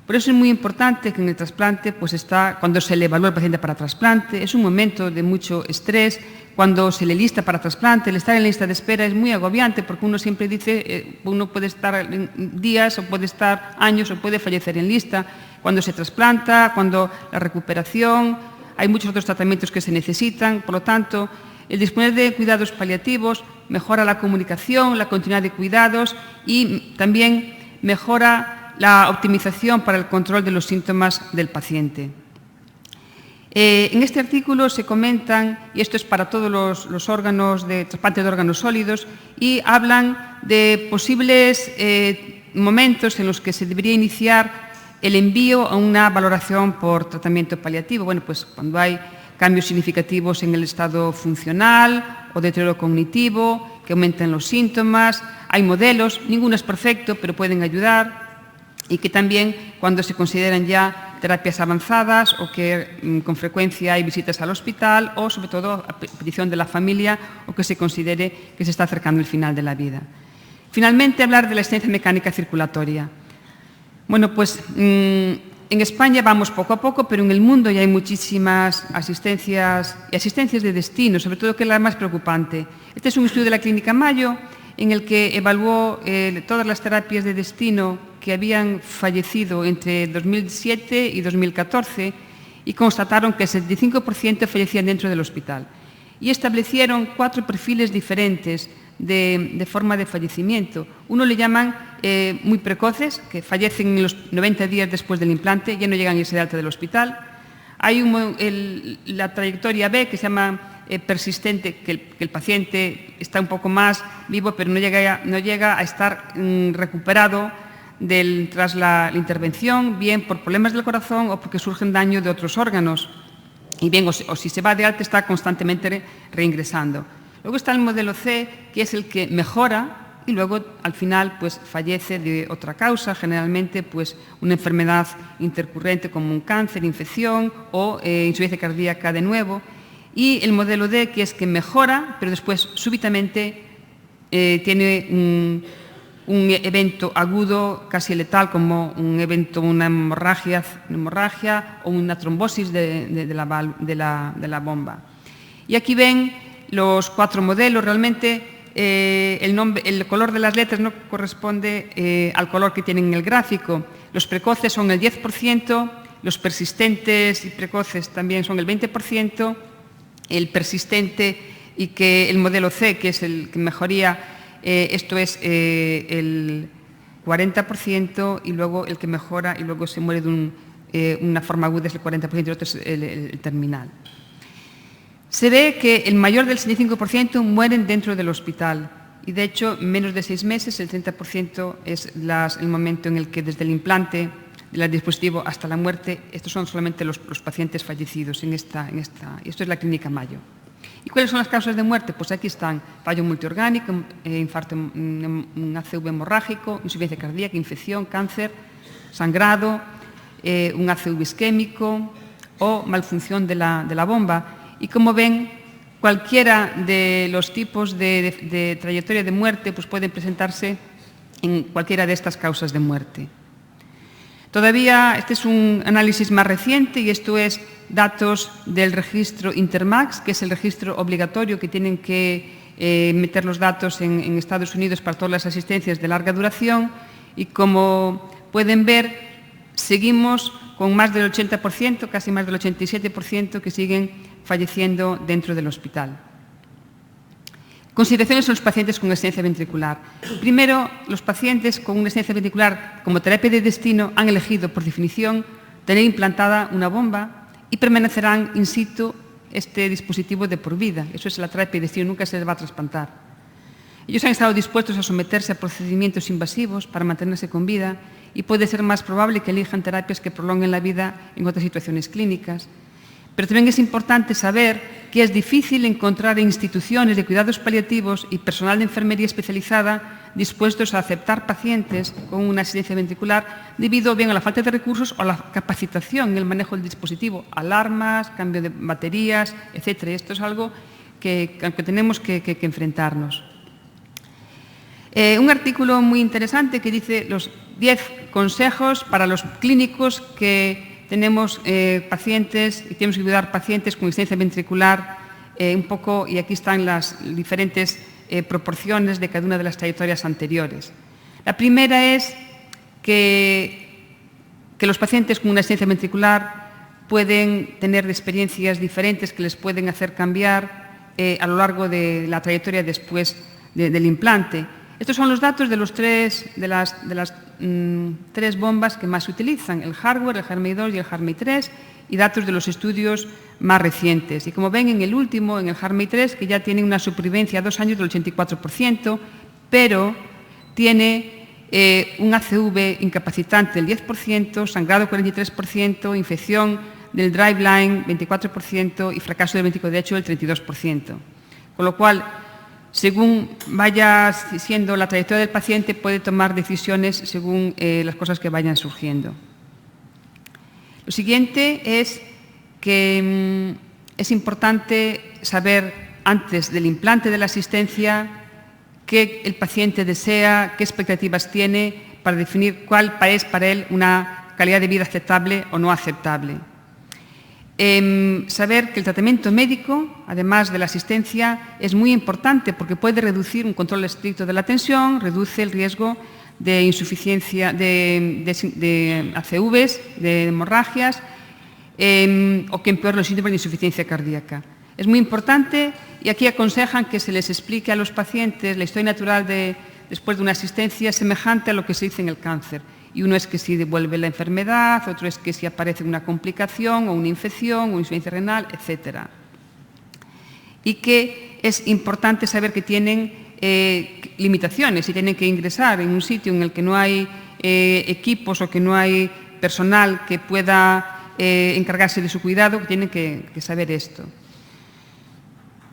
Por eso es muy importante que en el trasplante, pues está, cuando se le evalúa al paciente para trasplante, es un momento de mucho estrés. Cuando se le lista para trasplante, el estar en la lista de espera es muy agobiante porque uno siempre dice, uno puede estar días o puede estar años o puede fallecer en lista. Cuando se trasplanta, cuando la recuperación, hay muchos otros tratamientos que se necesitan. Por lo tanto, el disponer de cuidados paliativos mejora la comunicación, la continuidad de cuidados y también mejora la optimización para el control de los síntomas del paciente. En este artículo se comentan, y esto es para todos los órganos de trasplante de órganos sólidos, y hablan de posibles momentos en los que se debería iniciar el envío a una valoración por tratamiento paliativo. Bueno, pues cuando hay cambios significativos en el estado funcional o deterioro cognitivo, que aumentan los síntomas. Hay modelos, ninguno es perfecto, pero pueden ayudar. Y que también cuando se consideran ya terapias avanzadas o que con frecuencia hay visitas al hospital o sobre todo a petición de la familia o que se considere que se está acercando el final de la vida. Finalmente, hablar de la asistencia mecánica circulatoria. Bueno, pues en España vamos poco a poco, pero en el mundo ya hay muchísimas asistencias y asistencias de destino, sobre todo que es la más preocupante. Este es un estudio de la Clínica Mayo en el que evaluó todas las terapias de destino que habían fallecido entre 2007 y 2014 y constataron que el 75% fallecían dentro del hospital. Y establecieron 4 perfiles diferentes de forma de fallecimiento. Uno le llaman muy precoces, que fallecen en los 90 días después del implante, ya no llegan a irse de alta del hospital. Hay la trayectoria B, que se llama persistente, que el paciente está un poco más vivo, pero no llega a estar recuperado tras la intervención, bien por problemas del corazón o porque surgen daño de otros órganos. Y bien, o si se va de alta, está constantemente reingresando. Luego está el modelo C, que es el que mejora y luego al final pues fallece de otra causa, generalmente pues una enfermedad intercurrente como un cáncer, infección o insuficiencia cardíaca de nuevo. Y el modelo D, que es que mejora, pero después súbitamente tiene un evento agudo casi letal como una hemorragia o una trombosis de la bomba. Y aquí ven los 4 modelos. Realmente el color de las letras no corresponde al color que tienen en el gráfico. Los precoces son el 10%, los persistentes y precoces también son el 20%, el persistente y que el modelo C, que es el que mejoría, esto es el 40%, y luego el que mejora y luego se muere de una forma aguda es el 40% y el otro es el terminal. Se ve que el mayor del 65% mueren dentro del hospital y, de hecho, menos de 6 meses, el 30% es el momento en el que desde el implante del dispositivo hasta la muerte, estos son solamente los pacientes fallecidos y esto es la Clínica Mayo. ¿Y cuáles son las causas de muerte? Pues aquí están: fallo multiorgánico, infarto, un ACV hemorrágico, insuficiencia cardíaca, infección, cáncer, sangrado, un ACV isquémico o malfunción de la bomba. Y como ven, cualquiera de los tipos de trayectoria de muerte pues pueden presentarse en cualquiera de estas causas de muerte. Todavía, este es un análisis más reciente y esto es datos del registro Intermax, que es el registro obligatorio que tienen que meter los datos en Estados Unidos para todas las asistencias de larga duración. Y como pueden ver, seguimos con más del 80%, casi más del 87%, que siguen falleciendo dentro del hospital. Consideraciones sobre los pacientes con insuficiencia ventricular. Primero, los pacientes con una insuficiencia ventricular como terapia de destino han elegido, por definición, tener implantada una bomba y permanecerán in situ este dispositivo de por vida. Eso es la terapia de destino, nunca se les va a trasplantar. Ellos han estado dispuestos a someterse a procedimientos invasivos para mantenerse con vida y puede ser más probable que elijan terapias que prolonguen la vida en otras situaciones clínicas. Pero también es importante saber que es difícil encontrar instituciones de cuidados paliativos y personal de enfermería especializada dispuestos a aceptar pacientes con una insuficiencia ventricular debido bien a la falta de recursos o a la capacitación en el manejo del dispositivo, alarmas, cambio de baterías, etc. Esto es algo que tenemos que enfrentarnos. Un artículo muy interesante que dice los 10 consejos para los clínicos que tenemos pacientes y tenemos que cuidar pacientes con insuficiencia ventricular un poco, y aquí están las diferentes proporciones de cada una de las trayectorias anteriores. La primera es que los pacientes con una insuficiencia ventricular pueden tener experiencias diferentes que les pueden hacer cambiar a lo largo de la trayectoria después del implante. Estos son los datos de las 3 bombas que más se utilizan, el hardware, el HeartMate 2 y el HeartMate 3, y datos de los estudios más recientes. Y como ven, en el último, en el HeartMate 3, que ya tiene una supervivencia a 2 años del 84%, pero tiene un ACV incapacitante del 10%, sangrado 43%, infección del driveline 24% y fracaso del ventrículo derecho del 32%. Con lo cual, según vaya siendo la trayectoria del paciente, puede tomar decisiones según las cosas que vayan surgiendo. Lo siguiente es que es importante saber antes del implante de la asistencia qué el paciente desea, qué expectativas tiene para definir cuál es para él una calidad de vida aceptable o no aceptable. Saber que el tratamiento médico, además de la asistencia, es muy importante porque puede reducir un control estricto de la tensión, reduce el riesgo de insuficiencia, de ACVs, de hemorragias, o que empeore los síntomas de insuficiencia cardíaca. Es muy importante, y aquí aconsejan que se les explique a los pacientes la historia natural después de una asistencia semejante a lo que se dice en el cáncer. Y uno es que si devuelve la enfermedad, otro es que si aparece una complicación o una infección o insuficiencia renal, etc. Y que es importante saber que tienen limitaciones y tienen que ingresar en un sitio en el que no hay equipos o que no hay personal que pueda encargarse de su cuidado, que tienen que saber esto.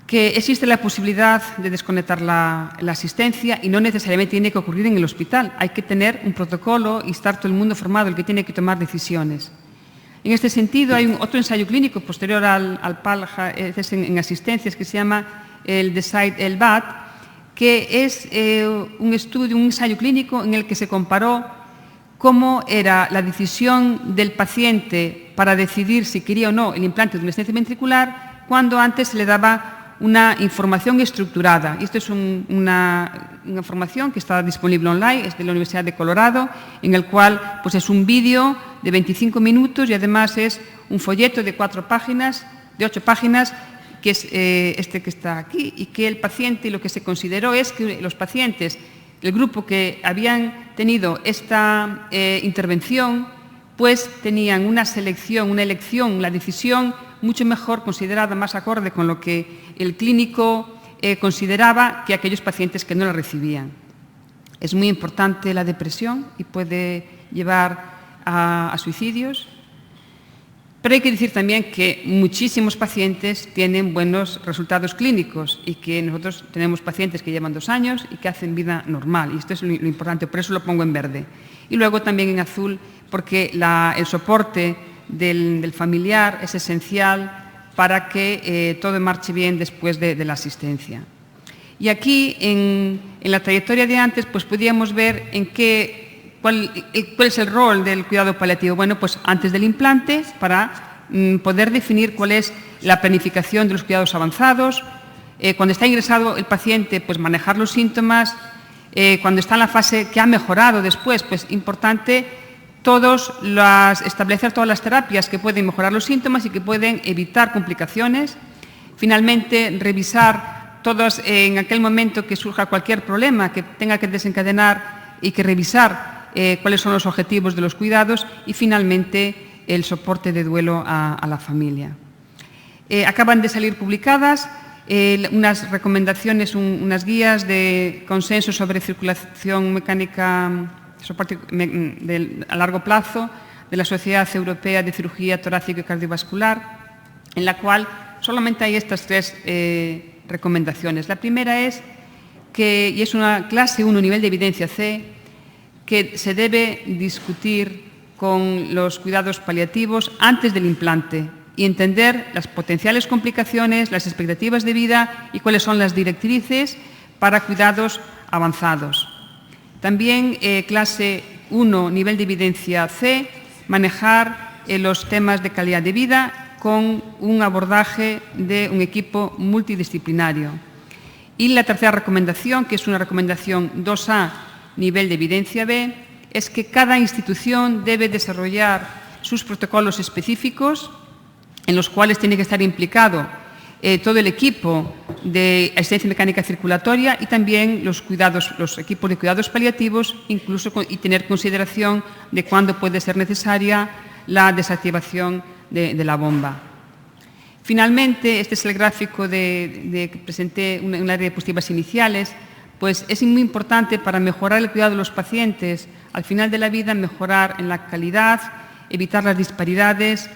Que existe la posibilidad de desconectar la asistencia y no necesariamente tiene que ocurrir en el hospital. Hay que tener un protocolo y estar todo el mundo formado, el que tiene que tomar decisiones. En este sentido, hay otro ensayo clínico posterior al PALJA en asistencias que se llama el DECIDE-LVAD, que es un ensayo clínico en el que se comparó cómo era la decisión del paciente para decidir si quería o no el implante de una insuficiencia ventricular cuando antes se le daba una información estructurada. Esto es una información que está disponible online, es de la Universidad de Colorado, en el cual pues, es un vídeo de 25 minutos y además es un folleto de 8 páginas, que es este que está aquí, y que el paciente, lo que se consideró es que los pacientes el grupo que habían tenido esta intervención, pues tenían una elección, la decisión mucho mejor considerada, más acorde con lo que el clínico consideraba, que aquellos pacientes que no la recibían. Es muy importante la depresión y puede llevar a suicidios, pero hay que decir también que muchísimos pacientes tienen buenos resultados clínicos y que nosotros tenemos pacientes que llevan 2 años y que hacen vida normal, y esto es lo importante, por eso lo pongo en verde. Y luego también en azul, porque el soporte del familiar es esencial para que todo marche bien después de la asistencia. Y aquí, en la trayectoria de antes, pues podíamos ver cuál es el rol del cuidado paliativo. Bueno, pues antes del implante, para poder definir cuál es la planificación de los cuidados avanzados. Cuando está ingresado el paciente, pues manejar los síntomas. Cuando está en la fase que ha mejorado después, pues importante establecer todas las terapias que pueden mejorar los síntomas y que pueden evitar complicaciones. Finalmente, revisar todos en aquel momento que surja cualquier problema que tenga que desencadenar y que revisar cuáles son los objetivos de los cuidados y, finalmente, el soporte de duelo a la familia. Acaban de salir publicadas unas recomendaciones, unas guías de consenso sobre circulación mecánica soporte a largo plazo de la Sociedad Europea de Cirugía Torácica y Cardiovascular, en la cual solamente hay estas 3 recomendaciones. La primera es que, y es una clase 1, nivel de evidencia C, que se debe discutir con los cuidados paliativos antes del implante y entender las potenciales complicaciones, las expectativas de vida y cuáles son las directrices para cuidados avanzados. También clase 1, nivel de evidencia C, manejar los temas de calidad de vida con un abordaje de un equipo multidisciplinario. Y la tercera recomendación, que es una recomendación 2A, nivel de evidencia B, es que cada institución debe desarrollar sus protocolos específicos en los cuales tiene que estar implicado todo el equipo de asistencia mecánica circulatoria y también los equipos de cuidados paliativos, incluso y tener consideración de cuándo puede ser necesaria la desactivación de la bomba. Finalmente, este es el gráfico que presenté en una de diapositivas iniciales. Pues es muy importante para mejorar el cuidado de los pacientes al final de la vida, mejorar en la calidad, evitar las disparidades,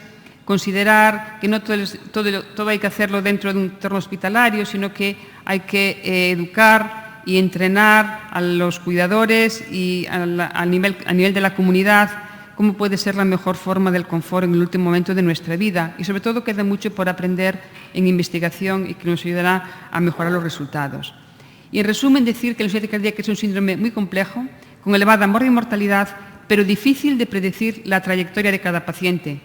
considerar que no todo hay que hacerlo dentro de un entorno hospitalario, sino que hay que educar y entrenar a los cuidadores y a nivel de la comunidad cómo puede ser la mejor forma del confort en el último momento de nuestra vida. Y sobre todo queda mucho por aprender en investigación y que nos ayudará a mejorar los resultados. Y en resumen, decir que la insuficiencia cardíaca es un síndrome muy complejo, con elevada mortalidad, pero difícil de predecir la trayectoria de cada paciente.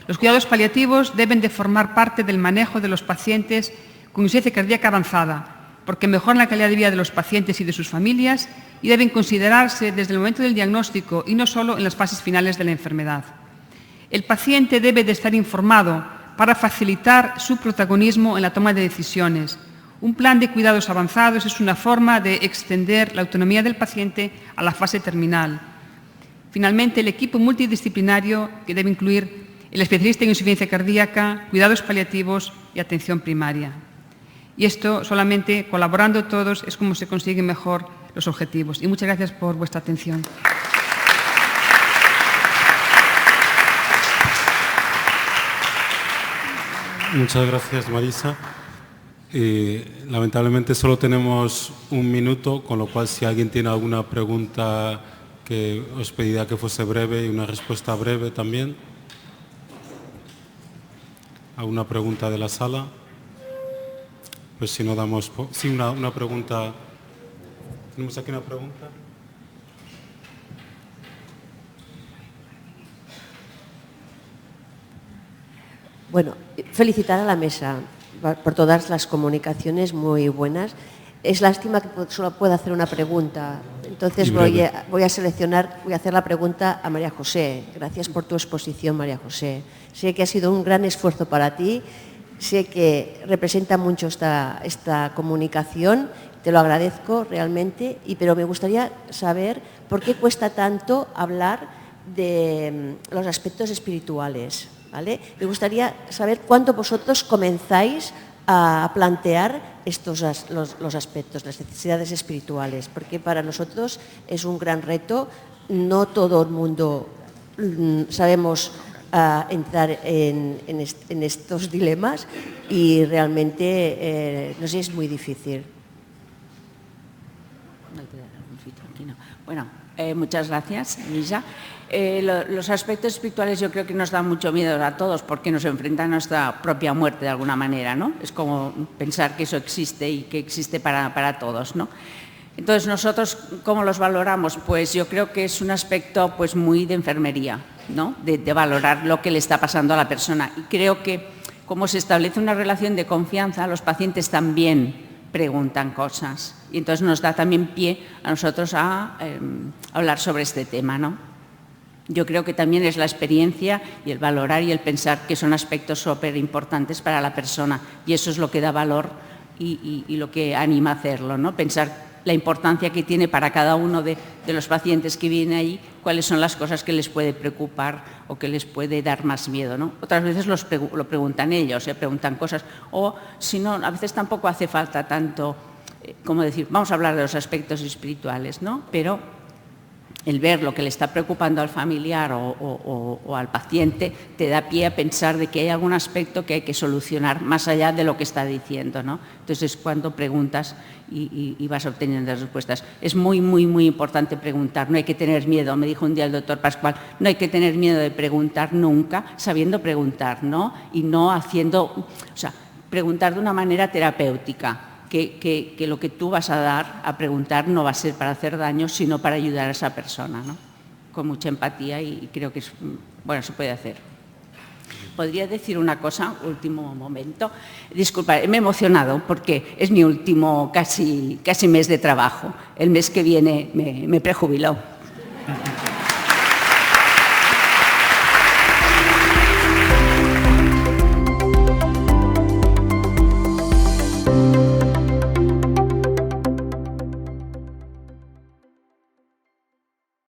Los cuidados paliativos deben de formar parte del manejo de los pacientes con insuficiencia cardíaca avanzada, porque mejoran la calidad de vida de los pacientes y de sus familias y deben considerarse desde el momento del diagnóstico y no solo en las fases finales de la enfermedad. El paciente debe de estar informado para facilitar su protagonismo en la toma de decisiones. Un plan de cuidados avanzados es una forma de extender la autonomía del paciente a la fase terminal. Finalmente, el equipo multidisciplinario, que debe incluir el especialista en insuficiencia cardíaca, cuidados paliativos y atención primaria. Y esto, solamente colaborando todos, es como se consiguen mejor los objetivos. Y muchas gracias por vuestra atención. Muchas gracias, Marisa. Lamentablemente solo tenemos 1 minuto, con lo cual si alguien tiene alguna pregunta que os pediría que fuese breve y una respuesta breve también. ¿Alguna pregunta de la sala? Pues si no damos... Sí, una pregunta. ¿Tenemos aquí una pregunta? Bueno, felicitar a la mesa por todas las comunicaciones muy buenas. Es lástima que solo pueda hacer una pregunta. Entonces voy a hacer la pregunta a María José. Gracias por tu exposición, María José. Sé que ha sido un gran esfuerzo para ti, sé que representa mucho esta comunicación, Te lo agradezco realmente, pero me gustaría saber por qué cuesta tanto hablar de los aspectos espirituales, ¿vale? Me gustaría saber cuándo vosotros comenzáis a plantear los aspectos, las necesidades espirituales, porque para nosotros es un gran reto. No todo el mundo sabemos entrar en estos dilemas y realmente no sé, es muy difícil. Bueno, muchas gracias, Luisa. Los aspectos espirituales yo creo que nos dan mucho miedo a todos porque nos enfrentan a nuestra propia muerte de alguna manera, ¿no? Es como pensar que eso existe y que existe para todos, ¿no? Entonces, nosotros, ¿cómo los valoramos? Pues yo creo que es un aspecto pues muy de enfermería, ¿no? De valorar lo que le está pasando a la persona. Y creo que como se establece una relación de confianza, los pacientes también preguntan cosas. Y entonces nos da también pie a nosotros a hablar sobre este tema, ¿no? Yo creo que también es la experiencia y el valorar y el pensar que son aspectos súper importantes para la persona. Y eso es lo que da valor y lo que anima a hacerlo, ¿no? Pensar la importancia que tiene para cada uno de los pacientes que vienen ahí, cuáles son las cosas que les puede preocupar o que les puede dar más miedo, ¿no? Otras veces lo preguntan ellos, preguntan cosas, o si no, a veces tampoco hace falta tanto, como decir, vamos a hablar de los aspectos espirituales, ¿no? Pero el ver lo que le está preocupando al familiar o al paciente te da pie a pensar de que hay algún aspecto que hay que solucionar más allá de lo que está diciendo, ¿no? Entonces es cuando preguntas y vas obteniendo respuestas. Es muy, muy, muy importante preguntar, no hay que tener miedo. Me dijo un día el doctor Pascual, no hay que tener miedo de preguntar nunca, sabiendo preguntar, ¿no? Y no haciendo, o sea, preguntar de una manera terapéutica. Que lo que tú vas a dar a preguntar no va a ser para hacer daño, sino para ayudar a esa persona, ¿no? Con mucha empatía y creo que se puede hacer. ¿Podría decir una cosa? Último momento. Disculpa, me he emocionado porque es mi último casi mes de trabajo. El mes que viene me prejubilo.